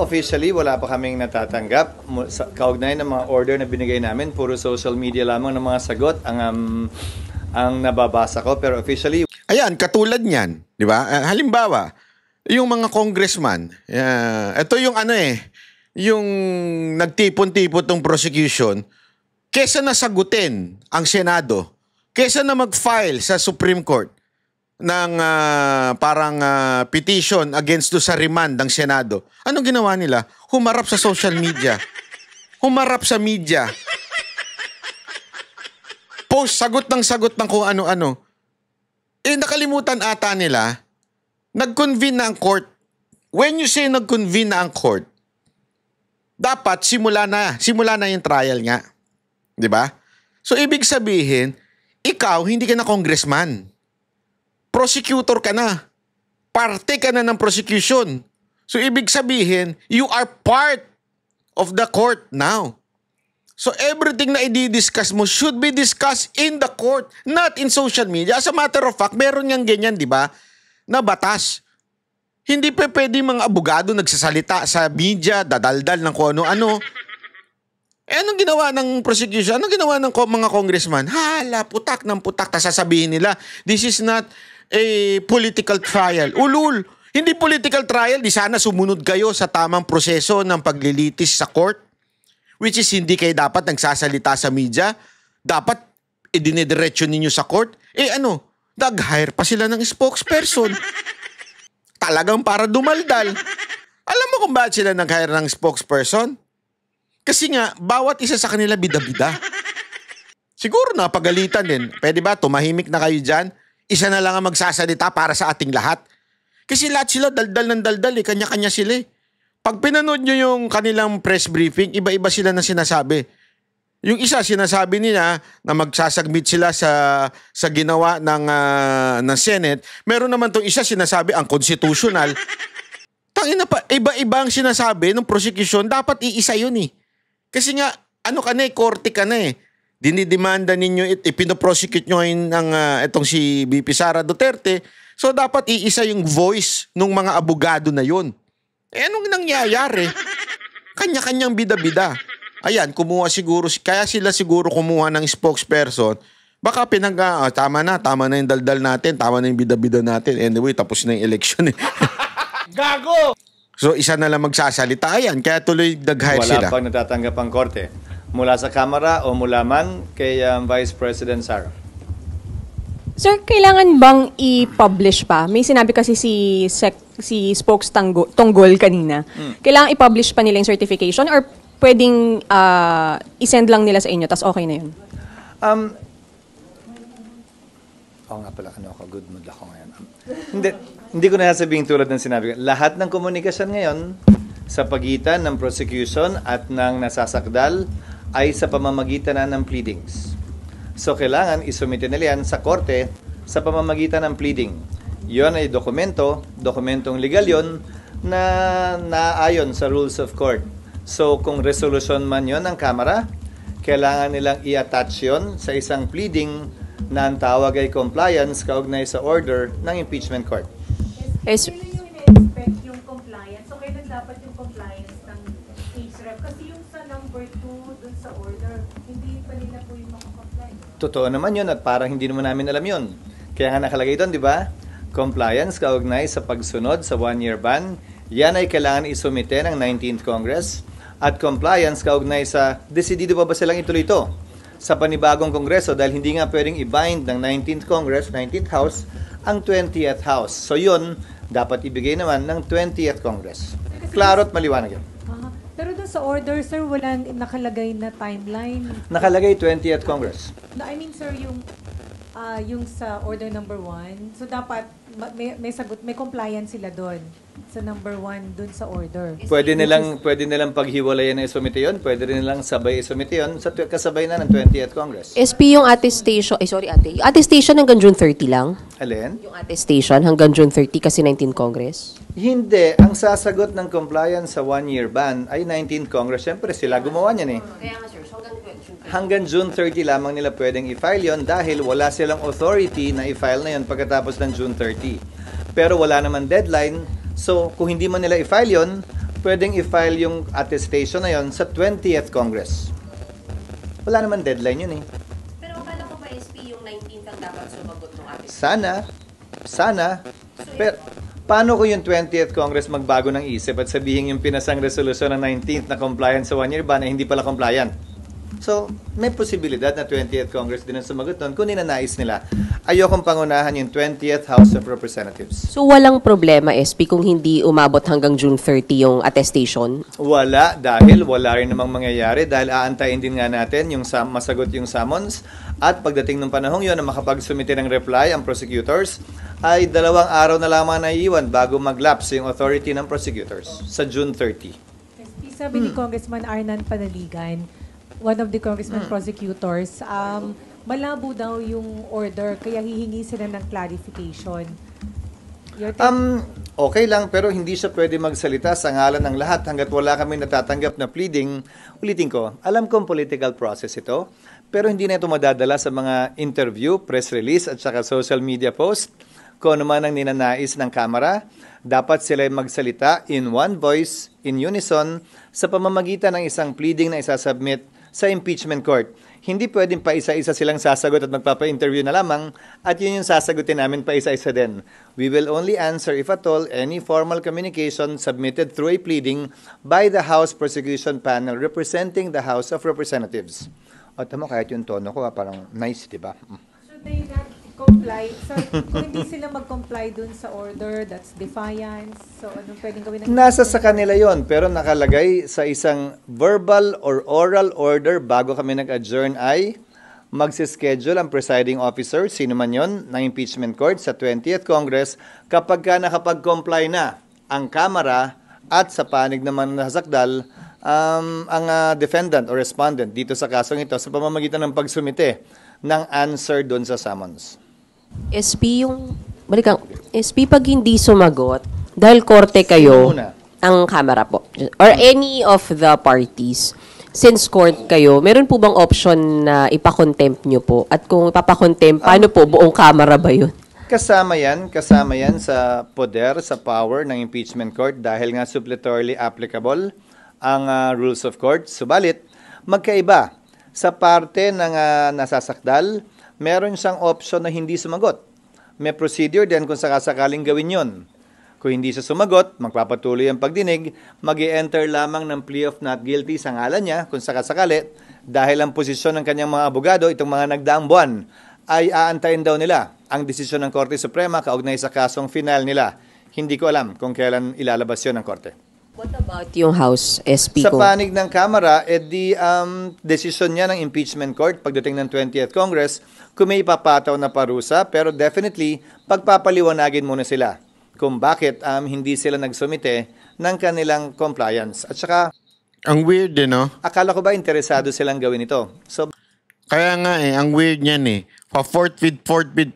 Officially, wala pa kaming natatanggap. Kaugnay ng mga order na binigay namin, puro social media lamang ng mga sagot ang nababasa ko. Pero officially... Ayan, katulad niyan. Di ba? Halimbawa, yung mga congressman, ito yung yung nagtipon-tipon tong prosecution, kesa na sagutin ang Senado, kesa na mag-file sa Supreme Court ng petition against do sa remand ng Senado, anong ginawa nila? Humarap sa social media. Humarap sa media. Post, sagot ng kung ano-ano. Nakalimutan ata nila, nag-convene na ang court. When you say nag-convene na ang court, dapat simula na yung trial nga. 'Di ba? So ibig sabihin, ikaw hindi ka na congressman. Prosecutor ka na. Parte ka na ng prosecution. So ibig sabihin, you are part of the court now. So everything na i-discuss mo should be discussed in the court, not in social media. As a matter of fact, meron niyang ganyan, 'di ba? Na batas. Hindi pa pwede mga abogado nagsasalita sa media, dadaldal ng kung ano-ano. Anong ginawa ng prosecution? Anong ginawa ng mga congressman? Hala, putak ng putak. Tas sasabihin nila, this is not a political trial. Ulul, hindi political trial. Di sana sumunod kayo sa tamang proseso ng paglilitis sa court. Which is hindi kayo dapat nagsasalita sa media. Dapat idinidiretso ninyo sa court. Nag-hire pa sila ng spokesperson. Talagang para dumaldal. Alam mo kung bakit sila nag-hire ng spokesperson? Kasi nga, bawat isa sa kanila bida-bida. Siguro napagalitan din. Pwede ba, tumahimik na kayo dyan? Isa na lang ang magsasalita para sa ating lahat. Kasi lahat sila daldal ng daldal eh. Kanya-kanya sila eh. Pag pinanood nyo yung kanilang press briefing, iba-iba sila na sinasabi. Yung isa, sinasabi nila na magsasubmit sila sa ginawa ng Senate. Meron naman tong isa, sinasabi ang constitutional. Tangina pa, iba-iba ang sinasabi ng prosecution. Dapat iisa yun eh. Kasi nga, korte ka na eh. Dinidemanda ninyo, ipinoprosecute nyo ngayon itong si VP Sara Duterte. So, dapat iisa yung voice ng mga abogado na yun. Anong nangyayari? Kanya-kanyang bida-bida. Ayan, kaya sila siguro kumuha ng spokesperson. Baka tama na yung daldal natin, tama na yung bida-bida natin. Anyway, tapos na yung election eh. Gago! So, isa na lang magsasalita. Ayan, kaya tuloy nag-hire sila. Wala pang natatanggap ang korte. Mula sa Kamara o mula man kay Vice President Sara. Sir, kailangan bang i-publish pa? May sinabi kasi si Spokes Tonggol kanina. Kailangan i-publish pa nila yung certification or pwedeng i-send lang nila sa inyo tas okay na yun? Nga pala, good mood ako ngayon. Hindi ko na sabihin tulad ng sinabi ko. Lahat ng komunikasyon ngayon sa pagitan ng prosecution at ng nasasakdal ay sa pamamagitan na ng pleadings. So, kailangan isumite nila yan sa korte sa pamamagitan ng pleading. Yon ay dokumentong legal yon na naayon sa rules of court. So, kung resolution man yon ng Kamara, kailangan nilang i-attach yon sa isang pleading na ang tawag ay compliance kaugnay sa order ng impeachment court. Yes. Kailan yung in-expect yung compliance? So, kailan dapat yung compliance ng case rep? Kasi yung sa number 2 dun sa order, hindi pa nila po yung makakomply. Totoo naman yun at parang hindi naman namin alam yun. Kaya nga nakalagay doon, di ba? Compliance kaugnay sa pagsunod sa 1-year ban. Yan ay kailangan isumite ng 19th Congress. At compliance kaugnay sa desidido ba silang ituloy ito sa panibagong Kongreso dahil hindi nga pwedeng i-bind ng 19th Congress, 19th House, ang 20th House. So yun, dapat ibigay naman ng 20th Congress. Klaro at maliwanag yun. Pero doon sa order, sir, walang nakalagay na timeline. Nakalagay 20th Congress. No, I mean, sir, yung sa order number 1, so dapat may sagot, may compliance sila doon sa number 1 doon sa order. Pwede nilang paghiwalayan na isumite yun, pwede rin nilang sabay isumite yun sa kasabay na ng 20th Congress. SP yung attestation, sorry ate, yung attestation hanggang June 30 lang? Alin? Yung attestation hanggang June 30 kasi 19 Congress? Hindi. Ang sasagot ng compliance sa 1-year ban ay 19th Congress. Siyempre, sila gumawa niyan eh. Kaya nga sir, Hanggang June 30 lamang nila pwedeng i-file yon dahil wala silang authority na i-file na yon pagkatapos ng June 30. Pero wala naman deadline, so kung hindi man nila i-file yon, pwedeng i-file yung attestation na yon sa 20th Congress. Wala naman deadline yun eh. Pero akala ko pa SP yung 19th ang dapat sumagot ng attestation. Sana. Pero paano kung yung 20th Congress magbago ng isip at sabihin yung pinasang resolusyon ng 19th na compliance sa 1-year ban ay hindi pala compliant? So, may posibilidad na 20th Congress din ang sumagot doon kung ninanais nila. Ayokong pangunahan yung 20th House of Representatives. So walang problema SP kung hindi umabot hanggang June 30 yung attestation? Wala, dahil wala rin namang mangyayari dahil aantayin din nga natin yung masagot yung summons at pagdating ng panahong yun na makapagsumite ng reply ang prosecutors ay 2 araw na lamang naiiwan bago mag-lapse yung authority ng prosecutors sa June 30. Sabi ni Congressman Arnan Panaligan, one of the congressman prosecutors, malabo daw yung order, kaya hihingi sila ng clarification. Okay lang, pero hindi siya pwede magsalita sa ngalan ng lahat hanggat wala kami natatanggap na pleading. Ulitin ko, alam kong political process ito, pero hindi na ito madadala sa mga interview, press release, at saka social media post. Kung ano man ang ninanais ng Kamara, dapat sila magsalita in one voice, in unison, sa pamamagitan ng isang pleading na isasubmit sa impeachment court. Hindi pwedeng pa isa-isa silang sasagot at magpapa-interview na lamang at yun yung sasagutin namin pa isa-isa din. We will only answer, if at all, any formal communication submitted through a pleading by the House Prosecution Panel representing the House of Representatives. O tama, kahit yung tono ko, parang nice, di ba? So they not comply. So kung hindi sila mag-comply dun sa order, that's defiance. So anong pwedeng gawin ng Nasa sa kanila yon, pero nakalagay sa isang verbal or oral order bago kami nag-adjourn ay magsischedule ang presiding officer, sino man yon, ng impeachment court sa 20th Congress kapag ka nakapag-comply na ang Kamara at sa panig naman nasakdal ang defendant or respondent dito sa kasong ito sa pamamagitan ng pagsumite ng answer doon sa summons. SP SP pag hindi sumagot, dahil korte kayo, ang Kamara po, or any of the parties, since court kayo, meron po bang option na ipakontempt nyo po? At kung ipapakontempt, paano po? Buong Kamara ba yun? Kasama yan sa poder, sa power ng impeachment court dahil nga suppletorily applicable ang rules of court. Subalit, magkaiba. Sa parte ng nasasakdal, meron siyang option na hindi sumagot. May procedure din kung sakasakaling gawin yon. Kung hindi siya sumagot, magpapatuloy ang pagdinig, mag-i-enter lamang ng plea of not guilty sa ngalan niya kung sakasakali dahil ang posisyon ng kanyang mga abogado, itong mga nagdaang buwan, ay aantayin daw nila ang desisyon ng Korte Suprema kaugnay sa kasong final nila. Hindi ko alam kung kailan ilalabas yon ng Korte. What about yung House SP Sa ko? panig ng Kamara, desisyon niya ng impeachment court pagdating ng 20th Congress kung may ipapataw na parusa, pero definitely pagpapaliwanagin muna sila kung bakit hindi sila nagsumite ng kanilang compliance. At saka, Ang weird no? akala ko ba interesado silang gawin ito? So, Kaya nga ang weird niyan Pa-fourth bid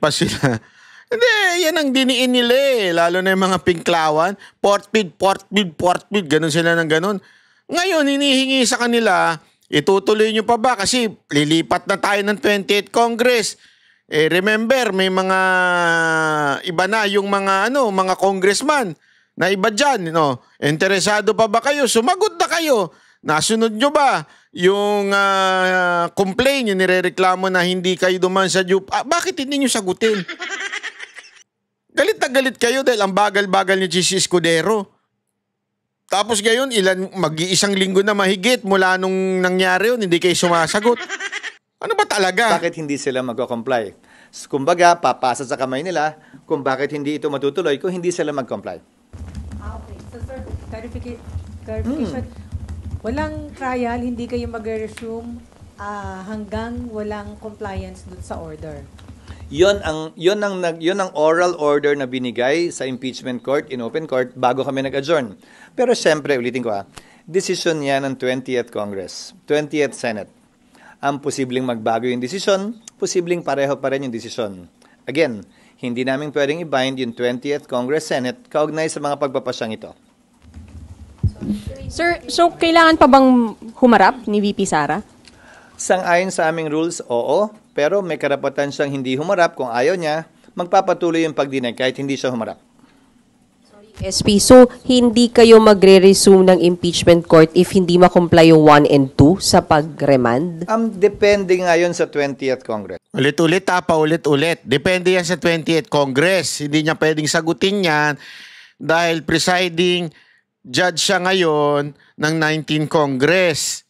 pa sila. Hindi, yan ang diniin nila Lalo na yung mga pinklawan. Fourth bid, ganun sila ng ganun. Ngayon, hinihingi sa kanila, itutuloy nyo pa ba? Kasi lilipat na tayo ng 28th Congress. Remember, may mga iba na yung mga congressman na iba dyan. Interesado pa ba kayo? Sumagot na kayo. Nasunod nyo ba yung complaint, yung nirereklamo na hindi kayo duman sa JUP? Bakit hindi nyo sagutin? Galit na galit kayo dahil ang bagal-bagal ni Chis Escudero. Tapos ngayon, mag-iisang linggo na mahigit mula nung nangyari yun, hindi kayo sumasagot. Ano ba talaga? bakit hindi sila mag-comply? Kumbaga, papasa sa kamay nila kung bakit hindi ito matutuloy kung hindi sila mag-comply. Okay. So sir, clarification. walang trial, hindi kayo mag-resume hanggang walang compliance dun sa order. Yon ang oral order na binigay sa impeachment court in open court bago kami nag-adjourn. Pero siyempre, ulitin ko desisyon yan ng 20th Congress, 20th Senate. Ang posibleng magbago yung desisyon, posibleng pareho pa rin yung desisyon. Again, hindi namin pwedeng i-bind yung 20th Congress Senate kaugnay sa mga pagpapasyang ito. Sir, so kailangan pa bang humarap ni VP Sara? Sang-ayon sa aming rules, oo. Pero may karapatan siyang hindi humarap. Kung ayaw niya, magpapatuloy yung pagdinay kahit hindi siya humarap. SP, so hindi kayo magre-resume ng impeachment court if hindi ma-comply yung 1 and 2 sa pag-remand? Depende ngayon sa 20th Congress. Ulit-ulit paulit-ulit. Depende yan sa 20th Congress. Hindi niya pwedeng sagutin yan dahil presiding judge siya ngayon ng 19 Congress.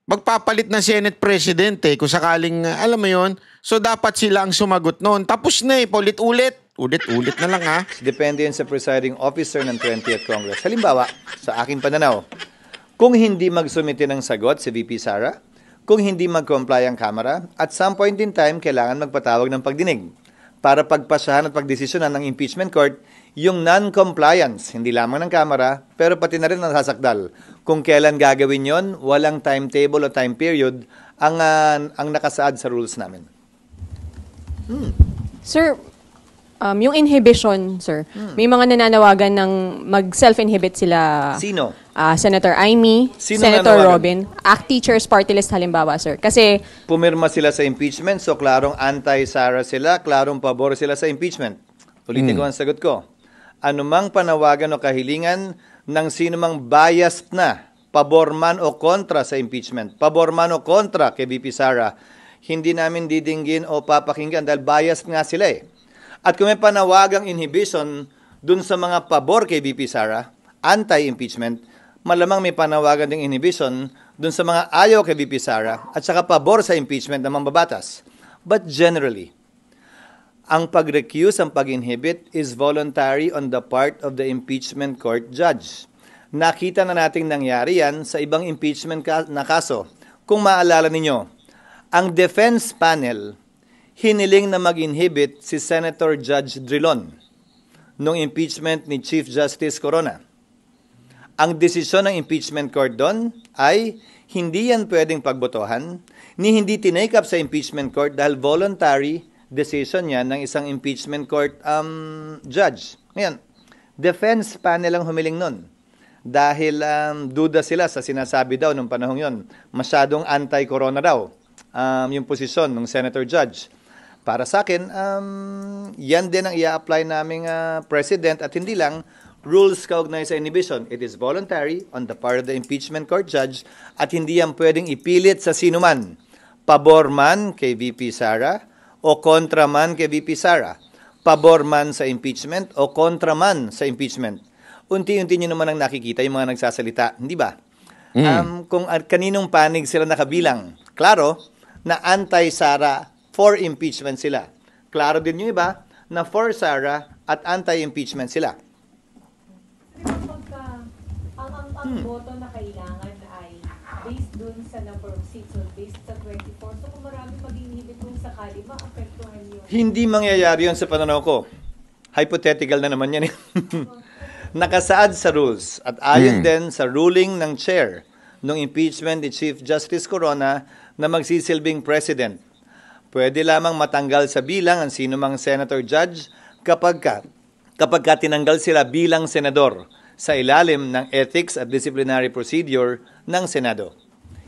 Magpapalit na Senate President kung sakaling, alam mo yon. So dapat sila ang sumagot noon. Tapos na paulit-ulit. Ulit-ulit na lang Depende yan sa presiding officer ng 20th Congress. Halimbawa, sa aking pananaw, kung hindi magsumite ng sagot si VP Sara, kung hindi mag-comply ang Kamara, at some point in time, kailangan magpatawag ng pagdinig para pagpasahan at pagdesisyonan ng impeachment court yung non-compliance, hindi lamang ng Kamara, pero pati na rin ang sasakdal. Kung kailan gagawin yon, walang timetable o time period ang nakasaad sa rules namin. Sir, yung inhibition, sir, may mga nananawagan ng mag-self-inhibit sila. Sino? Senator Amy, Sino Senator nananawagan? Robin, ACT Teachers Party List halimbawa, sir. Kasi Pumirma sila sa impeachment, so klarong anti-Sara sila, klarong pabor sila sa impeachment. Ulitin ko ang sagot ko. Anumang panawagan o kahilingan ng sinumang biased na, pabor man o kontra sa impeachment, pabor man o kontra kay VP Sara, hindi namin didinggin o papakinggan dahil biased nga sila At kung may panawagang inhibition dun sa mga pabor kay VP Sara, anti-impeachment, malamang may panawagan ding inhibition dun sa mga ayaw kay VP Sara at saka pabor sa impeachment ng mambabatas. But generally, ang pag-recuse, ang pag-inhibit is voluntary on the part of the impeachment court judge. Nakita na nating nangyari yan sa ibang impeachment na kaso. Kung maalala ninyo, ang defense panel hiniling na mag-inhibit si Senator Judge Drilon nung impeachment ni Chief Justice Corona. Ang desisyon ng impeachment court doon ay hindi yan pwedeng pagbotohan, ni hindi tinake up sa impeachment court dahil voluntary decision yan ng isang impeachment court judge. Ngayon, defense panel ang humiling nun. Dahil duda sila sa sinasabi daw nung panahong yon. Masyadong anti-corona daw yung posisyon ng senator judge. Para sa akin, yan din ang i-apply naming president at hindi lang rules kaugnay sa inhibition. It is voluntary on the part of the impeachment court judge at hindi yan pwedeng ipilit sa sino man. Pabor man kay VP Sara o kontra man kay VP Sara. Pabor man sa impeachment o kontra man sa impeachment. Unti-unti nyo naman ang nakikita yung mga nagsasalita, hindi ba? Kung kaninong panig sila nakabilang, klaro na anti-Sara, for impeachment sila. Klaro din yung iba na for Sara at anti-impeachment sila. Pagka ang boto na kailangan ay based dun sa number of seats or based sa 24. So kung marami mag-inhibit kung sakali, maapektuhan yun. Hindi mangyayari yun sa pananaw ko. Hypothetical na naman yan. Nakasaad sa rules at ayon din sa ruling ng chair ng impeachment ni Chief Justice Corona na magsisilbing president. Pwede lamang matanggal sa bilang ang sinumang senator judge kapag tinanggal sila bilang senador sa ilalim ng ethics at disciplinary procedure ng Senado.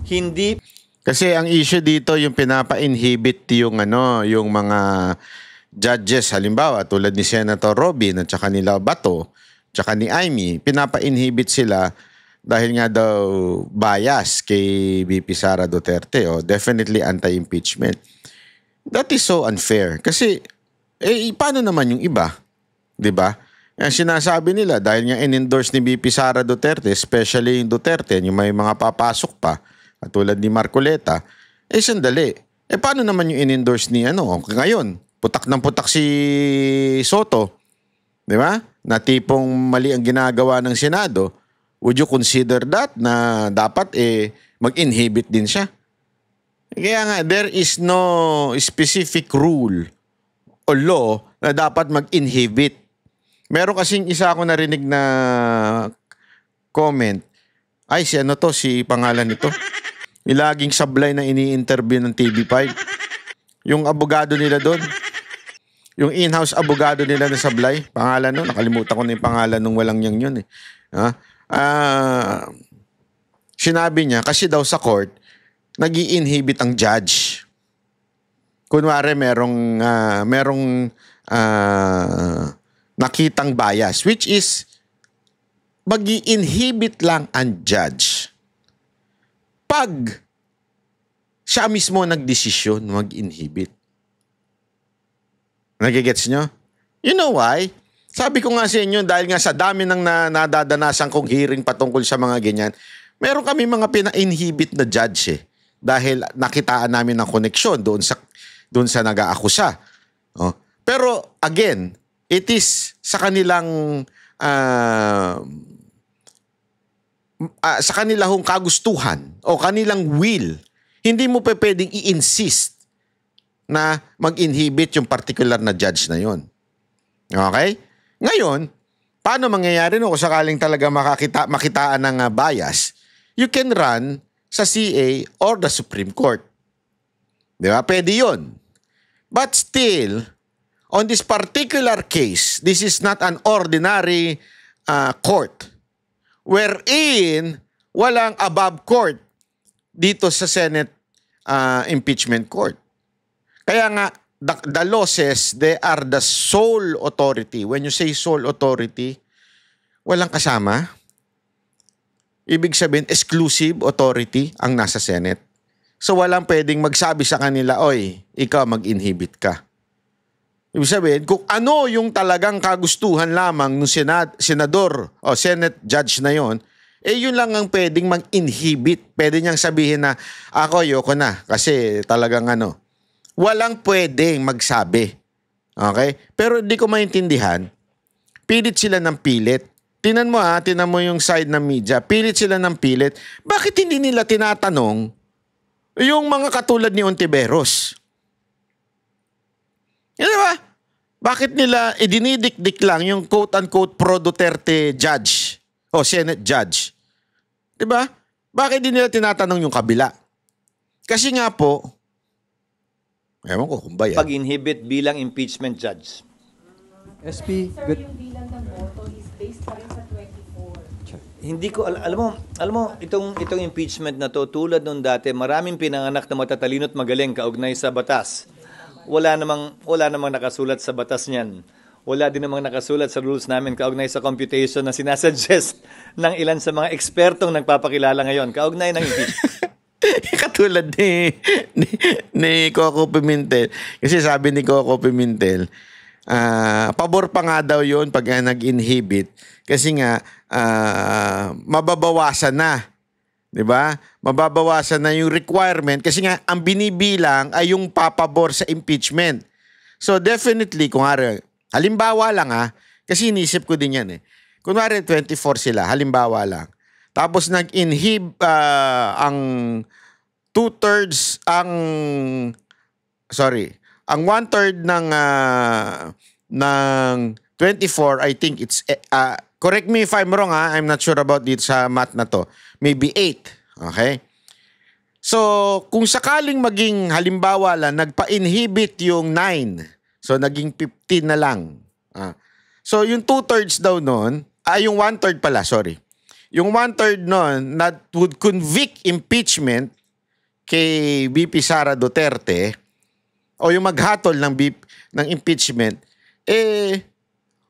Hindi kasi ang issue dito yung pinapa-inhibit yung mga judges halimbawa tulad ni Senator Robin at saka ni Bato, tsaka ni Amy, pinapa-inhibit sila dahil nga daw bias kay VP Sara Duterte definitely anti-impeachment. That is so unfair. Kasi, paano naman yung iba? Diba? Ang sinasabi nila, dahil nga in-endorse ni VP Sara Duterte, especially yung Duterte, yung may mga papasok pa, tulad ni Marcoleta, sandali. Paano naman yung in-endorse ni ngayon, putak ng putak si Soto, di ba? Na tipong mali ang ginagawa ng Senado, would you consider that na dapat mag-inhibit din siya? Kaya nga, there is no specific rule o law na dapat mag-inhibit. Meron kasing isa ako narinig na comment. Ay, si pangalan nito. Yung laging sablay na ini-interview ng TV5. Yung abogado nila doon. Yung in-house abogado nila na sablay. Pangalan nun, nakalimutan ko na yung pangalan nung walang yun eh. Sinabi niya, kasi daw sa court, nag-i-inhibit ang judge. Kunwari, merong nakitang bias, which is, mag-i-inhibit lang ang judge pag siya mismo nagdesisyon mag-inhibit. Nagigets nyo? You know why? Sabi ko nga sa inyo, dahil nga sa dami ng nadadanasan kong hearing patungkol sa mga ganyan, meron kami mga pina-inhibit na judge dahil nakitaan namin ng koneksyon doon sa nag-aakusa. Oh. Pero again, it is sa kanilang sa kanilang kagustuhan o kanilang will. Hindi mo pwedeng i-insist na mag-inhibit yung particular na judge na yon. Okay? Ngayon, paano mangyayari kung sakaling talaga makitaan ng bias? You can run sa CA or the Supreme Court. Di ba? Pwede yun. But still, on this particular case, this is not an ordinary court wherein walang above court dito sa Senate impeachment court. Kaya nga, the law says they are the sole authority. When you say sole authority, walang kasama. Ibig sabihin, exclusive authority ang nasa Senate. So walang pwedeng magsabi sa kanila, oy, ikaw mag-inhibit ka. Ibig sabihin, kung ano yung talagang kagustuhan lamang ng senador o Senate judge na yon, yun lang ang pwedeng mag-inhibit. Pwede niyang sabihin na, ako, ayoko na. Kasi talagang walang pwedeng magsabi. Okay? Pero hindi ko maintindihan, pilit sila ng pilit. Tinan mo yung side ng media, pilit sila ng pilit. Bakit hindi nila tinatanong yung mga katulad ni Ontiveros? Yan ba? Bakit nila idinidikdik lang yung quote-unquote pro-Duterte judge o Senate judge? Diba? Bakit di nila tinatanong yung kabila? Kasi nga po, ewan ko kung ba yan. Pag-inhibit bilang impeachment judge. SP, sir, yung bilang ng boto is based pa rin sa 24. Hindi ko, alam mo, itong impeachment na to, tulad nung dati, maraming pinanganak na matatalino at magaling kaugnay sa batas. Wala namang nakasulat sa batas niyan. Wala din namang nakasulat sa rules namin kaugnay sa computation na sinasuggest ng ilan sa mga ekspertong nagpapakilala ngayon kaugnay ng impeachment. Katulad ni Coco Pimentel. Kasi sabi ni Coco Pimentel, pabor pa nga daw yun pag nag-inhibit. Kasi nga, mababawasan na. Diba? Mababawasan na yung requirement kasi nga ang binibilang ay yung papabor sa impeachment. So definitely, kung halimbawa lang kasi inisip ko din yan Kunwari 24 sila, halimbawa lang. Tapos nag-inhib ang 2/3 ang 1/3 ng 24, I think it's correct me if I'm wrong I'm not sure about dito sa math na to. Maybe 8. Okay? So, kung sakaling maging halimbawa lang, nagpa-inhibit yung 9. So, naging 15 na lang. So, yung 2/3 daw nun, yung 1/3 pala, sorry. Yung 1/3 nun, that would convict impeachment kay VP Sara Duterte o yung maghatol ng impeachment,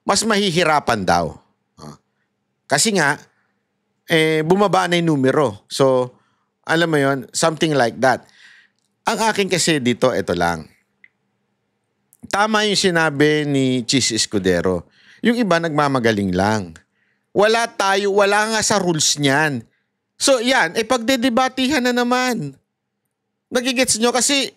mas mahihirapan daw. Kasi nga, bumaba na yung numero. So, alam mo yon, something like that. Ang akin kasi dito, ito lang. Tama yung sinabi ni Chis Escudero. Yung iba nagmamagaling lang. Wala nga sa rules niyan. So, yan, pagdedebatihan na naman. Nagigets nyo? Kasi,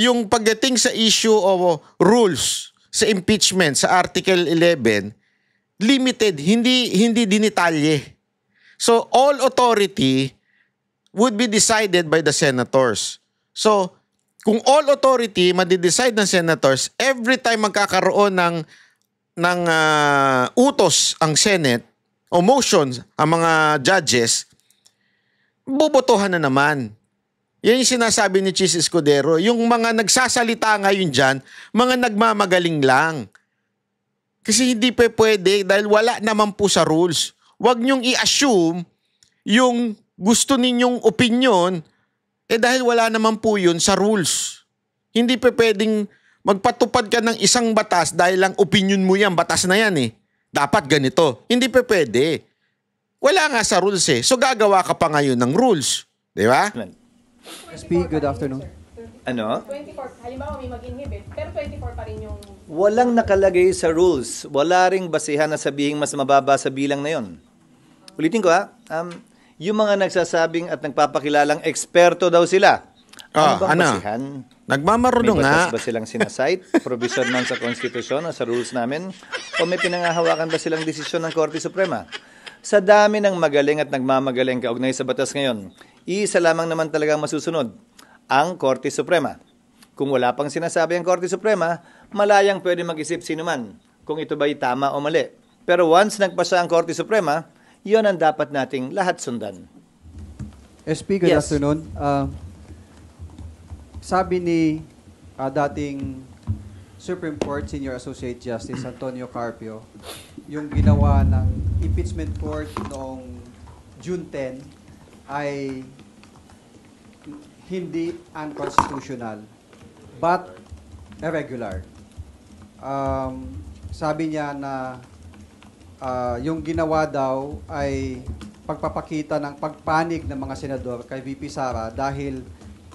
yung pagdating sa issue of rules sa impeachment, sa Article 11, limited, hindi dinitalye. So all authority would be decided by the senators. So kung all authority madi-decide ng senators, every time magkakaroon ng utos ang Senate o motions ang mga judges, bobotohan na naman. Yan yung sinasabi ni Chis Escudero. Yung mga nagsasalita ngayon dyan, mga nagmamagaling lang. Kasi hindi pa pwede dahil wala naman po sa rules. Huwag niyong i-assume yung gusto ninyong opinion dahil wala naman po yun sa rules. Hindi pa pwedeng magpatupad ka ng isang batas dahil lang opinion mo yan, batas na yan Dapat ganito. Hindi pa pwede. Wala nga sa rules So gagawa ka pa ngayon ng rules. Di ba? SP, good afternoon. Ano? 24, halimbawa may mag-inhibit, pero 24 pa rin yung... Walang nakalagay sa rules. Wala ring basihan na sabihing mas mababa sa bilang na yon. Ulitin ko yung mga nagsasabing at nagpapakilalang eksperto daw sila. Ano bang basihan? Nagmamarunong nga. May batas ba silang sinasite? Provision man sa konstitusyon o sa rules namin? O may pinangahawakan ba silang desisyon ng Korte Suprema? Sa dami ng magaling at nagmamagaling kaugnay sa batas ngayon, isa lamang naman talagang masusunod, ang Korte Suprema. Kung wala pang sinasabi ang Korte Suprema, malayang pwede mag-isip sino man kung ito ba'y tama o mali. Pero once nagpasa ang Korte Suprema, yon ang dapat nating lahat sundan. SP, good Yes. afternoon. Sabi ni dating Supreme Court Senior Associate Justice Antonio Carpio, yung ginawa ng impeachment court noong June 10 ay hindi unconstitutional but irregular. Sabi niya na yung ginawa daw ay pagpapakita ng pagpanig ng mga senador kay VP Sara dahil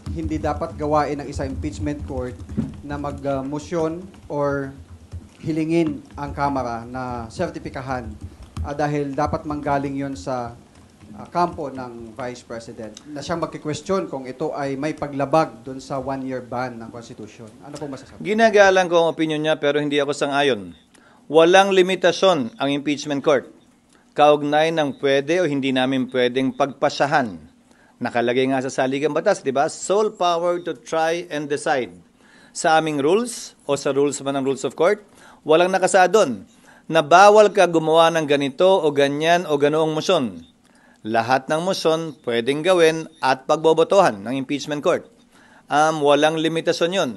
hindi dapat gawain ng isang impeachment court na mag-motion or hilingin ang Kamara na sertipikahan dahil dapat manggaling yon sa kampo ng Vice President na siyang magki-question kung ito ay may paglabag doon sa 1-year ban ng Constitution. Ano po masasabi? Ginagalang ko ang opinion niya pero hindi ako sang-ayon. Walang limitasyon ang impeachment court. Kaugnay ng pwede o hindi namin pwedeng pagpasahan. Nakalagay nga sa saligang batas, di ba? Sole power to try and decide. Sa aming rules o sa rules man ng rules of court, walang nakasaad doon na bawal ka gumawa ng ganito o ganyan o ganoong motion. Lahat ng motion pwedeng gawin at pagbobotohan ng impeachment court. Walang limitasyon yun.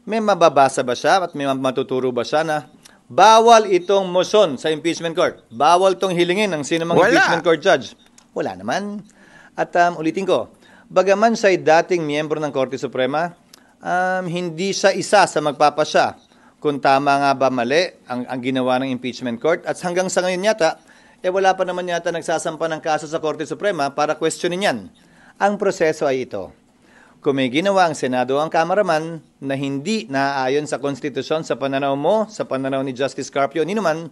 May mababasa ba siya at may matuturo ba siya na bawal itong motion sa impeachment court? Bawal itong hilingin ng sino mang impeachment court judge? Wala naman. At ulitin ko, bagaman siya'y dating miyembro ng Korte Suprema, hindi siya isa sa magpapasya kung tama nga ba mali ang ginawa ng impeachment court. At hanggang sa ngayon yata, wala pa naman yata nagsasampa ng kaso sa Korte Suprema para questionin yan. Ang proseso ay ito. Kung may ginawa ang Senado o ang Kamara man na hindi naaayon sa konstitusyon sa pananaw mo, sa pananaw ni Justice Carpio, ni naman,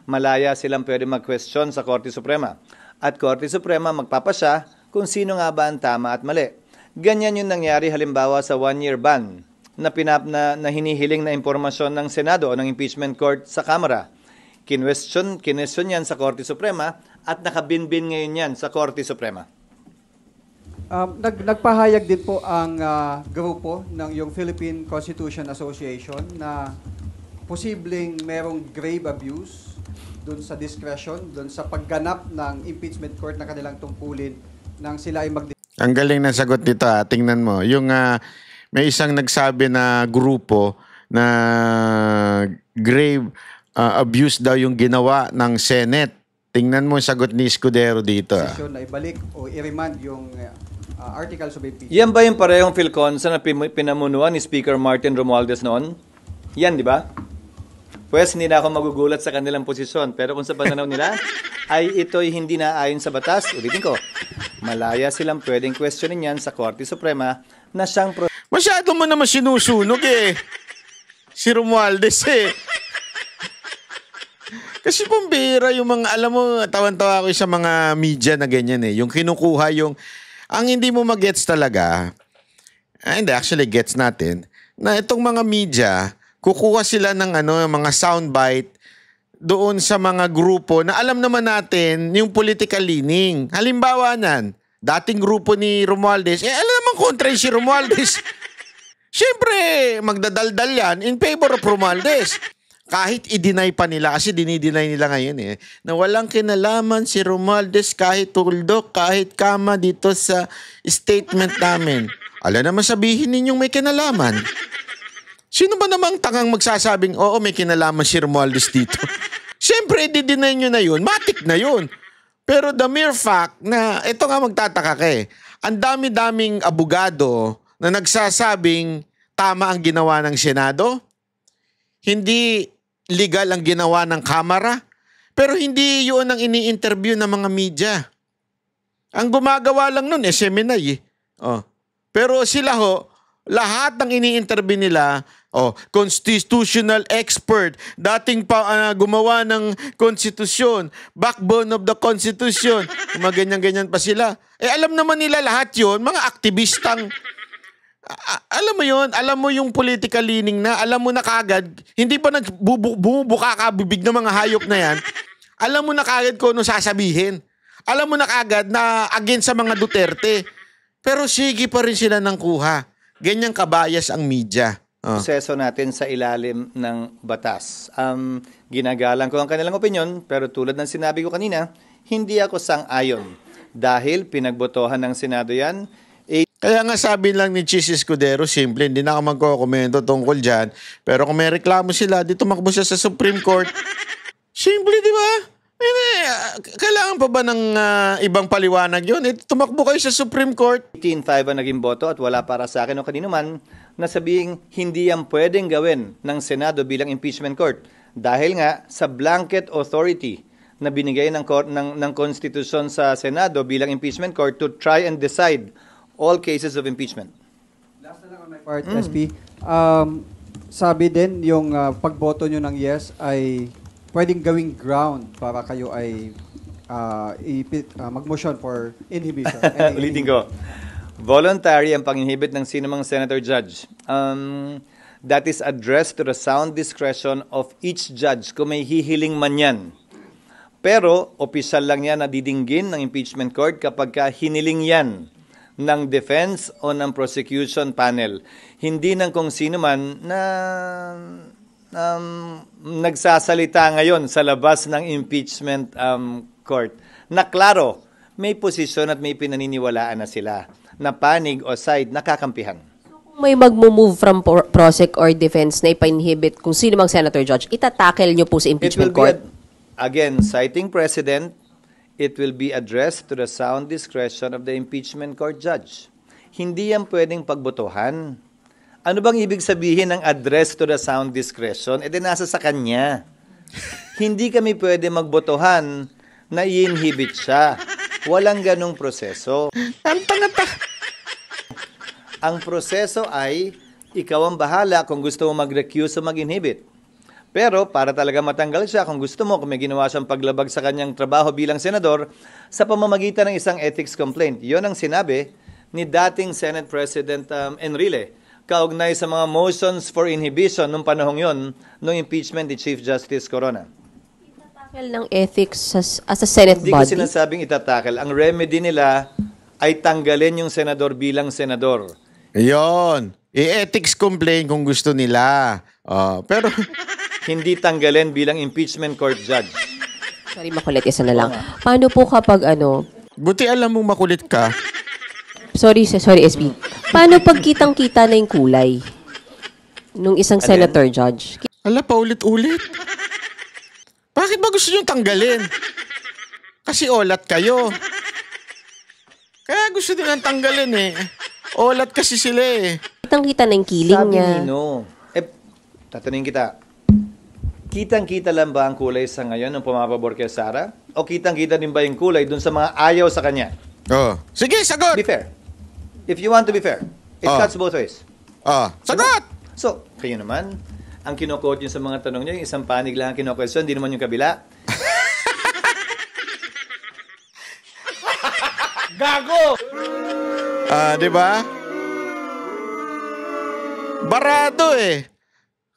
malaya silang pwede mag-question sa Korte Suprema. At Korte Suprema magpapasya kung sino nga ba ang tama at mali. Ganyan yung nangyari halimbawa sa 1-year ban na hinihiling na impormasyon ng Senado o ng impeachment court sa Kamara. Kinwestiyon yan sa Korte Suprema at nakabinbin ngayon yan sa Korte Suprema. Nagpahayag din po ang grupo ng yung Philippine Constitution Association na posibleng merong grave abuse doon sa discretion, doon sa pagganap ng impeachment court na kanilang tungkulin nang sila ay Ang galing ng sagot dito tingnan mo. Yung may isang nagsabi na grupo na grave abuse daw yung ginawa ng Senate. Tingnan mo yung sagot ni Escudero dito. Na ibalik o i-remand yung articles of impeachment. Yan ba yung parehong PhilConsa na pinamunuan ni Speaker Martin Romualdez noon? Yan, di ba? Pues, hindi na ako magugulat sa kanilang posisyon. Pero kung sa pananaw nila, ay ito'y hindi na ayon sa batas, ulitin ko, malaya silang pwedeng questionin yan sa Korte Suprema na siyang... Masyado mo naman sinusunog si Romualdez Kasi pambira yung mga, alam mo, tawan-tawa ko sa mga media na ganyan yung kinukuha yung, ang hindi mo mag-gets talaga, hindi, actually gets natin, na itong mga media, kukuha sila ng mga soundbite doon sa mga grupo na alam naman natin yung political leaning. Halimbawa nan, dating grupo ni Romualdez, alam naman kontra si Romualdez. Siyempre, magdadaldal yan in favor of Romualdez. Kahit i-deny pa nila, kasi dinideny nila ngayon na walang kinalaman si Romualdez kahit tuldok, kahit kama dito sa statement namin. Ala naman sabihin ninyong may kinalaman. Sino ba namang tangang magsasabing, oo, may kinalaman si Romualdez dito? Siyempre, i-deny nyo na yun. Matik na yun. Pero the mere fact na, ito nga magtataka ka ang dami-daming abogado na nagsasabing tama ang ginawa ng Senado, hindi legal ang ginawa ng Kamara, pero hindi yun ang ini-interview ng mga media. Ang gumagawa lang nun, seminay. Pero sila lahat ng ini-interview nila, constitutional expert, dating pa gumawa ng konstitusyon, backbone of the constitution, mga ganyan-ganyan pa sila. Alam naman nila lahat yun, mga aktivistang, alam mo yun, alam mo yung political leaning na, alam mo na kagad, hindi pa bumubuka ka bibig ng mga hayop na yan, alam mo na kagad kung ano sasabihin. Alam mo na kagad na against sa mga Duterte. Pero sige pa rin sila ng kuha. Ganyang kabayas ang media. Proseso natin sa ilalim ng batas. Ginagalang ko ang kanilang opinyon, pero tulad ng sinabi ko kanina, hindi ako sang-ayon. Dahil pinagbotohan ng Senado yan. Kaya nga sabi lang ni Chis Escudero, simple, hindi na ako magkokomento tungkol dyan. Pero kung may reklamo sila, di tumakbo siya sa Supreme Court. Simple, di ba? Kailangan pa ba ng ibang paliwanag yun? Tumakbo kayo sa Supreme Court. 18-5 ang naging boto at wala para sa akin o kanino man na sabihing hindi yan pwedeng gawin ng Senado bilang impeachment court. Dahil nga sa blanket authority na binigay ng Konstitusyon sa Senado bilang impeachment court to try and decide all cases of impeachment. Last na lang on my part, SP. Sabi din yung pagboto nyo ng yes ay pwedeng gawing ground para kayo ay mag-motion for inhibition. Ulitin ko. Voluntary ang pang-inhibit ng sinumang senator judge. That is addressed to the sound discretion of each judge kung may hihiling man yan. Pero, opisyal lang yan na didinggin ng impeachment court kapag hiniling yan ng defense o ng prosecution panel. Hindi ng kung sino man na nagsasalita ngayon sa labas ng impeachment court na klaro, may posisyon at may pinaniniwalaan na sila na panig o side nakakampihan. Kung may mag-move from prosec or defense na ipa-inhibit kung sino mang senator judge, itatakel nyo po sa impeachment court? Again, citing precedent, it will be addressed to the sound discretion of the impeachment court judge. Hindi yan pwedeng pagbotohan. Ano bang ibig sabihin ng address to the sound discretion? Nasa sa kanya. Hindi kami pwede magbotohan na i-inhibit siya. Walang ganong proseso. Ang proseso ay, ikaw ang bahala kung gusto mo mag-recuse o mag-inhibit. Pero para talaga matanggal siya, kung gusto mo, kung may ginawa siyang paglabag sa kanyang trabaho bilang senador, sa pamamagitan ng isang ethics complaint. Yon ang sinabi ni dating Senate President Enrile, kaugnay sa mga motions for inhibition nung panahong yon, nung impeachment ni Chief Justice Corona. Itatakil ng ethics as a Senate Hindi body? ko sinasabing itatakil. Ang remedy nila ay tanggalin yung senador bilang senador. Ayun. I-ethics complaint kung gusto nila. Pero hindi tanggalin bilang impeachment court judge. Sorry, makulit. Isa na lang. Paano po kapag buti alam mo makulit ka. Sorry, SB. Paano pag kitang-kita na yung kulay nung isang senator judge? Ala, paulit-ulit. Bakit ba gusto nyo tanggalin? Kasi olat kayo. Kaya gusto nilang tanggalin Olat kasi sila Kitang-kita na yung kiling Sabi niya. Nino, tatanungin kita, kitang-kita lang ba ang kulay sa ngayon ng pumapabor kay Sara? O kitang-kita din ba yung kulay dun sa mga ayaw sa kanya? Sige, sagot! Be fair. If you want to be fair, it cuts both ways. Sagot! So, kayo naman, ang kino-quote nyo sa mga tanong nyo, yung isang panig lang ang kino-question, hindi naman yung kabila. Gago! Di ba? Barado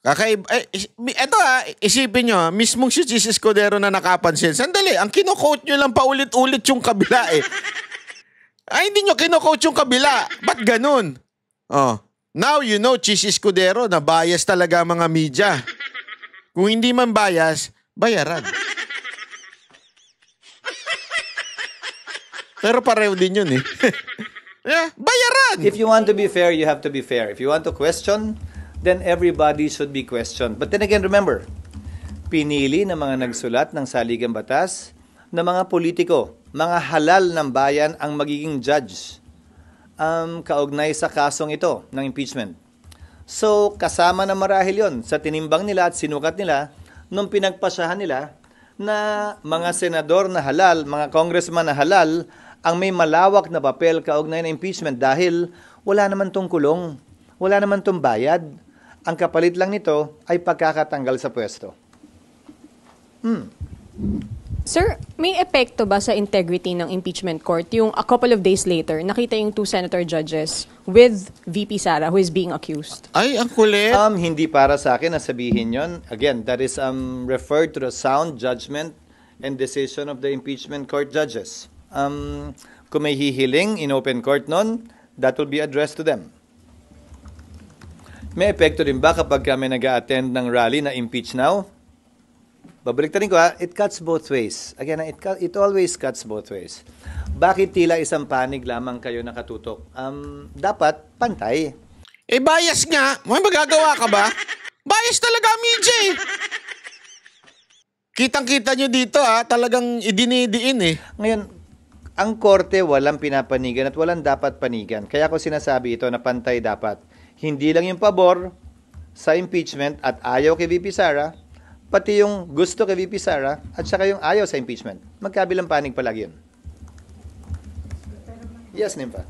Eto isipin nyo, mismong si Chis Escudero na nakapansin. Sandali, ang kino-quote nyo lang paulit-ulit yung kabila eh. Ay, hindi nyo kino-quote yung kabila. Ba't ganun? Oh. Now you know, Chis Escudero, na bias talaga mga media. Kung hindi man bias, bayaran. Pero pareho din yun eh. Yeah, bayaran! If you want to be fair, you have to be fair. If you want to question, then everybody should be questioned. But then again, remember, pinili ng mga nagsulat ng saligang batas na mga politiko, mga halal ng bayan ang magiging judge kaugnay sa kasong ito ng impeachment. So, kasama na marahil yon sa tinimbang nila at sinukat nila nung pinagpasyahan nila na mga senador na halal, mga congressman na halal, ang may malawak na papel kaugnay ng impeachment dahil wala naman tong kulong, wala naman tong bayad. Ang kapalit lang nito ay pagkakatanggal sa pwesto. Sir, may epekto ba sa integrity ng impeachment court yung a couple of days later, nakita yung 2 senator judges with VP Sara who is being accused? Ay, ang kulit. Hindi para sa akin na sabihin yon. Again, that is referred to the sound judgment and decision of the impeachment court judges. Kung may hihiling in open court nun, that will be addressed to them. May epekto din ba kapag kami nag-a-attend ng rally na impeach now? Babalik rin ko it cuts both ways. Again, it always cuts both ways. Bakit tila isang panig lamang kayo nakatutok? Dapat pantay. Bias nga. May magagawa ka ba? Bias talaga, media eh. Kitang-kita nyo dito talagang idinidiin eh. Ngayon, ang korte walang pinapanigan at walang dapat panigan. Kaya ko sinasabi ito na pantay dapat. Hindi lang yung pabor sa impeachment at ayaw kay VP Sara, pati yung gusto kay VP Sara at saka yung ayaw sa impeachment. Magkabilang panig palagi yun. Yes, Nympha.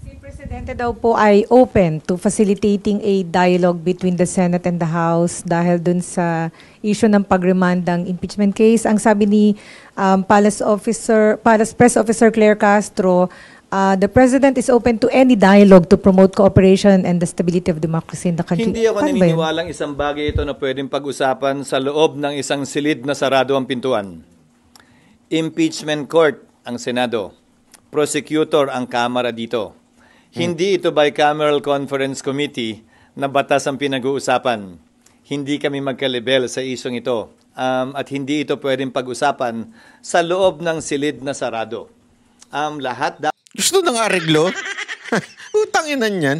Si Presidente daw po ay open to facilitating a dialogue between the Senate and the House dahil dun sa issue ng pag-remand ng impeachment case. Ang sabi ni Palace Press Officer Claire Castro, the President is open to any dialogue to promote cooperation and the stability of democracy in the country. Hindi ako naniniwalang isang bagay ito na pwedeng pag-usapan sa loob ng isang silid na sarado ang pintuan. Impeachment court ang Senado. Prosecutor ang Kamara dito. Hindi ito bicameral conference committee na batas ang pinag-uusapan. Hindi kami magkalibel sa isyong ito. At hindi ito pwedeng pag-usapan sa loob ng silid na sarado. Gusto ng areglo? Utang inan yan.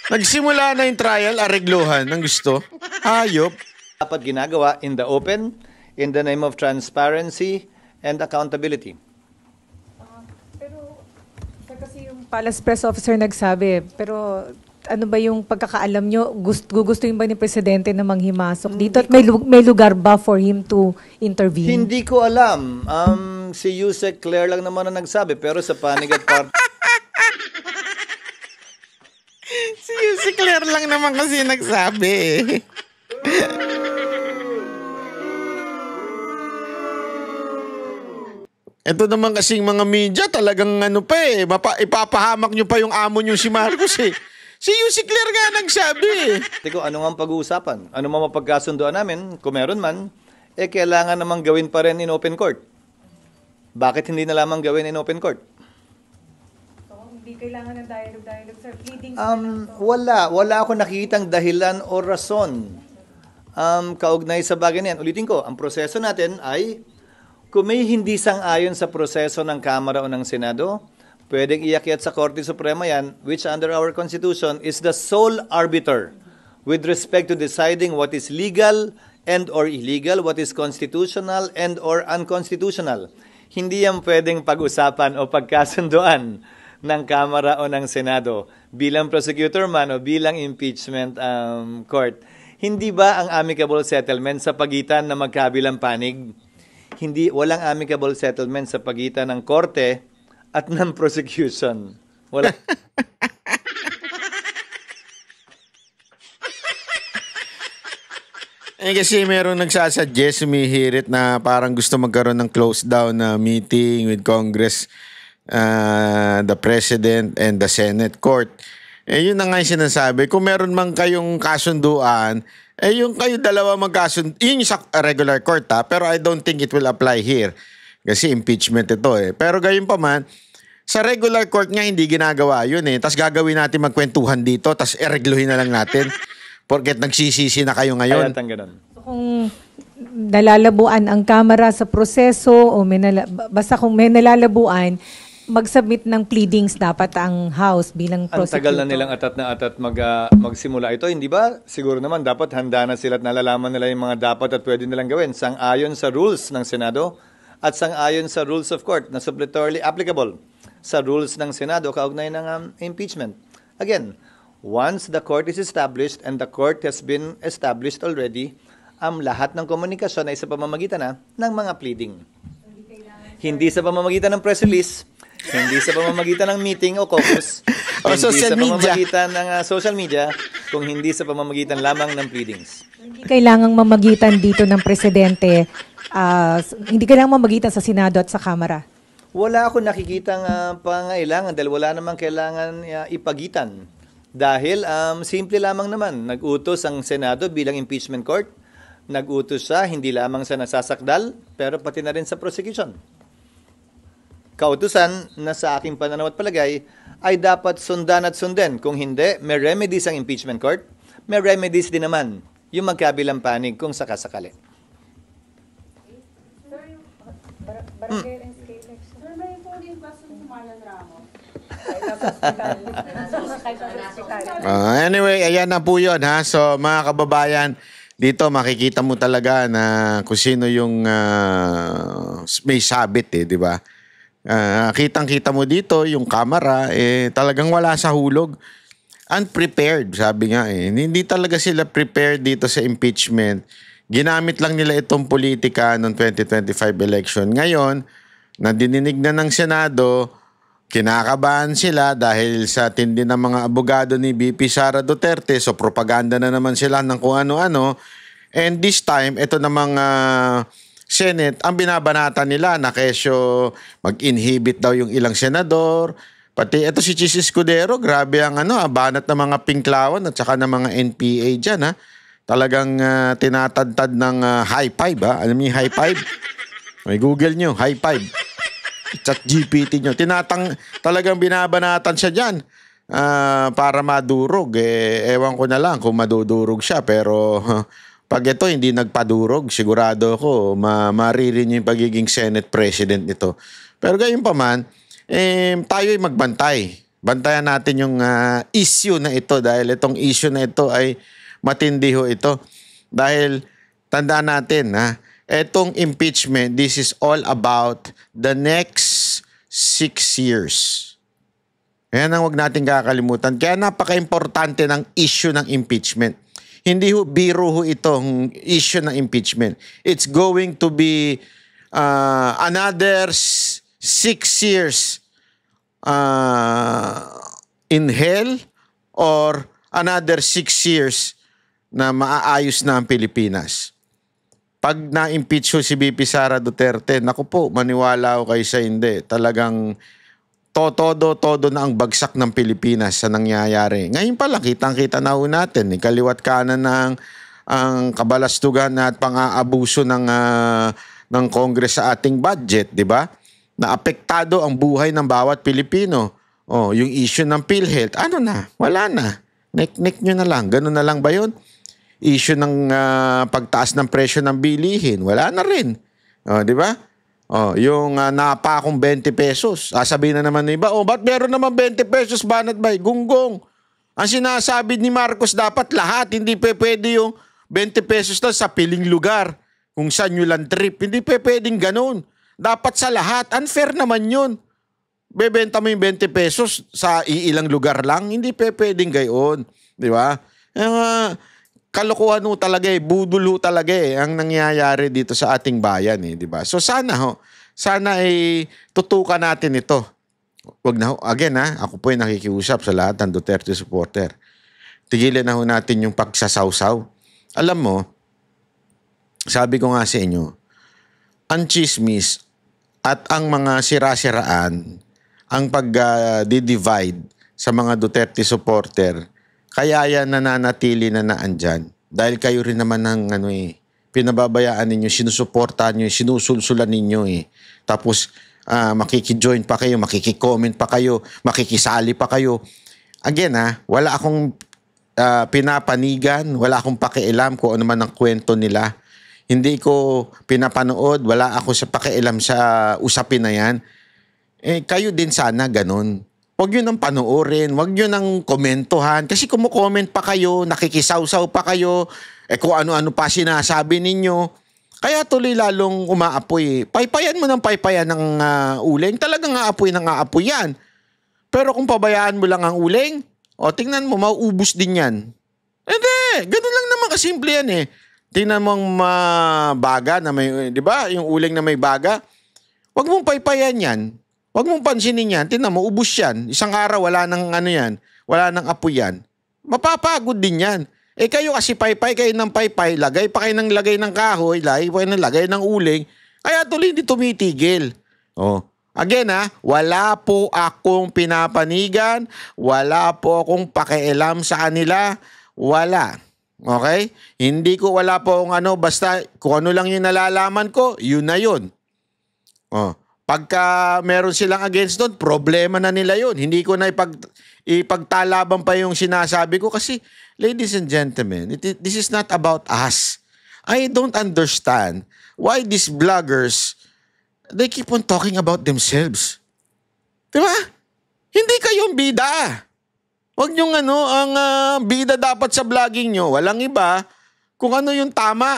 Nagsimula na yung trial, areglohan ng gusto. Hayop. Dapat ginagawa in the open, in the name of transparency and accountability. Pero kasi yung Palace Press Officer nagsabi, pero ano ba yung pagkakaalam nyo? Gugustuhin ba ni Presidente na manghimasok dito? At may lugar ba for him to intervene? Hindi ko alam. Si Yusek Claire lang naman ang nagsabi, pero sa panig at Si Yusek Claire lang naman kasi nagsabi eh. Ito naman kasing mga media talagang ipapahamak nyo pa yung amo nyo si Marcos eh. Si Yusek Claire nga nagsabi eh. Teko, ano nga ang pag-uusapan? Ano mga mapagkasundoan namin? Kung meron man, kailangan namang gawin pa rin in open court. Bakit hindi na lamang gawin in open court? So, hindi kailangan ng dialogue, sir. Pleading Wala ako nakikitang dahilan o rason kaugnay sa bagay na yan. Ulitin ko, ang proseso natin ay kung may hindi sang-ayon sa proseso ng Kamara o ng Senado, pwedeng iakyat sa Korte Suprema yan, which under our Constitution is the sole arbiter with respect to deciding what is legal and or illegal, what is constitutional and or unconstitutional. Hindi yan pwedeng pag-usapan o pagkasunduan ng Kamara o ng Senado bilang prosecutor man o bilang impeachment court. Hindi ba ang amicable settlement sa pagitan ng magkabilang panig? Walang amicable settlement sa pagitan ng korte at ng prosecution. Wala. Kasi merong nagsasuggest, sumihirit na parang gusto magkaroon ng close down na meeting with Congress, the President and the Senate Court. Yun na nga yung sinasabi. Kung meron man kayong kasunduan, yung kayo dalawa yun sa regular court pero I don't think it will apply here. Kasi impeachment ito Pero gayon pa man, sa regular court nga hindi ginagawa yun Tapos gagawin natin magkwentuhan dito, tapos eregluhin na lang natin. Porket nagsisisi na kayo ngayon. Kung nalalabuan ang Kamara sa proseso o basta kung may nalalabuan, mag-submit ng pleadings dapat ang House bilang prosecutor. Ang tagal na nilang atat na atat magsimula ito. Hindi ba? Siguro naman dapat handa na sila at nalalaman nila yung mga dapat at pwede nilang gawin sang-ayon sa rules ng Senado at sang-ayon sa rules of court na suppletorily applicable sa rules ng Senado kaugnay ng impeachment. Again, once the court is established and the court has been established already, ang lahat ng komunikasyon ay sa pamamagitan ng mga pleading. Hindi sa pamamagitan ng press release, hindi sa pamamagitan ng meeting o caucus, hindi sa pamamagitan ng social media, kung hindi sa pamamagitan lamang ng pleadings. Hindi kailangang mamagitan dito ng presidente, hindi kailangang mamagitan sa Senado at sa Kamara. Wala akong nakikitang pangailangan dahil wala namang kailangan ipagitan. Dahil simple lamang naman, nag-utos ang Senado bilang impeachment court, nag-utos siya hindi lamang sa nasasakdal, pero pati na rin sa prosecution. Kautusan na sa aking pananaw at palagay ay dapat sundan at sundin. Kung hindi, may remedies ang impeachment court, may remedies din naman yung magkabilang panig kung sakasakali. Anyway, ayan na po yun So mga kababayan, dito makikita mo talaga na kung sino yung may sabit di ba? Kitang-kita mo dito yung kamera talagang wala sa hulog. Unprepared, sabi nga Hindi talaga sila prepared dito sa impeachment. Ginamit lang nila itong politika noong 2025 election. Ngayon, nadinig na ng Senado, kinakabahan sila dahil sa tindi ng mga abogado ni VP Sara Duterte. So propaganda na naman sila ng kung ano-ano. And this time, ito namang Senate, ang binabanatan nila na kesyo mag-inhibit daw yung ilang senador. Pati ito si Chis Escudero, grabe ang banat ng mga pinklawan at saka ng mga NPA dyan Talagang tinatadtad ng high five Alam niyo yung high five? May Google nyo, high five. Chat GPT nyo. Talagang binabanatan siya dyan para madurog. Ewan ko na lang kung madudurog siya. Pero pag ito hindi nagpadurog, sigurado ako maririn yung pagiging Senate President nito. Pero gayon pa man, tayo'y magbantay. Bantayan natin yung issue na ito dahil itong issue na ito ay matindi ito. Dahil tandaan natin etong impeachment, this is all about the next 6 years. Yan ang huwag natin kakalimutan. Kaya napaka-importante ng issue ng impeachment. Hindi biro itong issue ng impeachment. It's going to be another 6 years in hell or another 6 years na maaayos na ang Pilipinas. Pag na-impeach si VP Sara Duterte, naku po, maniwala ako kayo sa hindi. Talagang todo na ang bagsak ng Pilipinas sa nangyayari. Ngayon pala, kitang-kita na ho natin. Kaliwat kanan ng ang kabalastugan at pang-aabuso ng Congress sa ating budget, di ba? Naapektado ang buhay ng bawat Pilipino. Yung issue ng PhilHealth, wala na. Nek nyo na lang. Ganun na lang ba yun? Issue ng pagtaas ng presyo ng bilihin, wala na rin. Di ba? Yung napa akong 20 pesos. Sabihin na naman ng iba, ba't meron naman 20 pesos banat bay? Gunggong. Ang sinasabi ni Marcos dapat lahat, hindi pwede yung 20 pesos na sa piling lugar. Kung saan nyo lang trip, hindi pwedeng ganun. Dapat sa lahat. Unfair naman yun. Bebenta mo yung 20 pesos sa iilang lugar lang, hindi pwedeng gayon. Di ba? Kalokohan talaga budol talaga ang nangyayari dito sa ating bayan di ba? So sana tutukan natin ito. Wag na again ako po ay nakikiusap sa lahat ng Duterte supporter. Tigilan na natin yung pagsasawsaw. Alam mo, sabi ko nga sa inyo, ang chismis at ang mga sira-siraan, ang pag-divide sa mga Duterte supporter, kaya yan nananatili na naandyan. Dahil kayo rin naman ng pinababayaan ninyo, sinusuportahan nyo, sinusulsulan ninyo Tapos makikijoin pa kayo, makikicomment pa kayo, makikisali pa kayo. Again wala akong pinapanigan, wala akong pakialam kung ano man ang kwento nila. Hindi ko pinapanood, wala ako sa pakialam sa usapin na yan. Kayo din sana ganun. Huwag nyo nang panoorin, huwag nyo nang komentuhan. Kasi kumukomment pa kayo, nakikisaw-saw pa kayo, kung ano-ano pa sinasabi ninyo. Kaya tuloy lalong umaapoy. Paypayan mo ng paypayan ng uling, talagang aapoy ng aapoy yan. Pero kung pabayaan mo lang ang uling, tingnan mo, mauubos din yan. Hindi, ganun lang naman kasimple yan Tingnan mo ang baga na may, di ba? Yung uling na may baga. Huwag mong paypayan yan. Huwag mong pansinin yan. Tingnan mo, ubos yan. Isang araw, wala nang yan. Wala nang apoy yan. Mapapagod din yan. Kayo kasi paypay kayo ng paypay, lagay pa kayo ng lagay ng kahoy, lagay ng uling. Kaya tuloy hindi tumitigil. Again wala po akong pinapanigan, wala po akong pakialam sa kanila, wala. Okay? Hindi ko wala po akong basta kung ano lang yung nalalaman ko, yun na yun. Pagka meron silang against doon, problema na nila yun. Hindi ko na ipagtalaban pa yung sinasabi ko kasi, ladies and gentlemen, this is not about us. I don't understand why these vloggers, they keep on talking about themselves. Diba? Hindi kayong bida. Huwag nyo ang bida dapat sa vlogging nyo. Walang iba. Kung ano yung tama,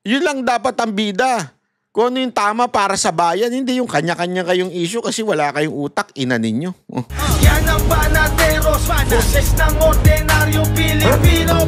yun lang dapat ang bida. Kung ano yung tama para sa bayan, hindi yung kanya-kanya kayong issue kasi wala kayong utak, ina ninyo. Yan ang Banateros, boses ng ordinaryong Pilipino,